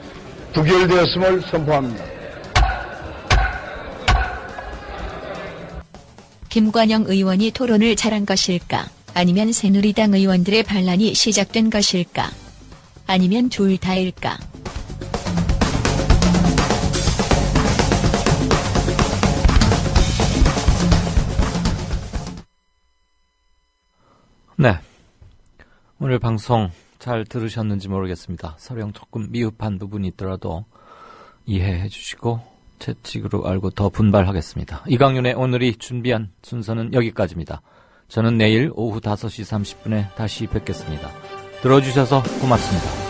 부결되었음을 선포합니다. 김관영 의원이 토론을 잘한 것일까? 아니면 새누리당 의원들의 반란이 시작된 것일까? 아니면 둘 다일까? 네. 오늘 방송 잘 들으셨는지 모르겠습니다. 서령 조금 미흡한 부분이 있더라도 이해해 주시고 채찍으로 알고 더 분발하겠습니다. 이강윤의 오늘이 준비한 순서는 여기까지입니다. 저는 내일 오후 5시 30분에 다시 뵙겠습니다. 들어주셔서 고맙습니다.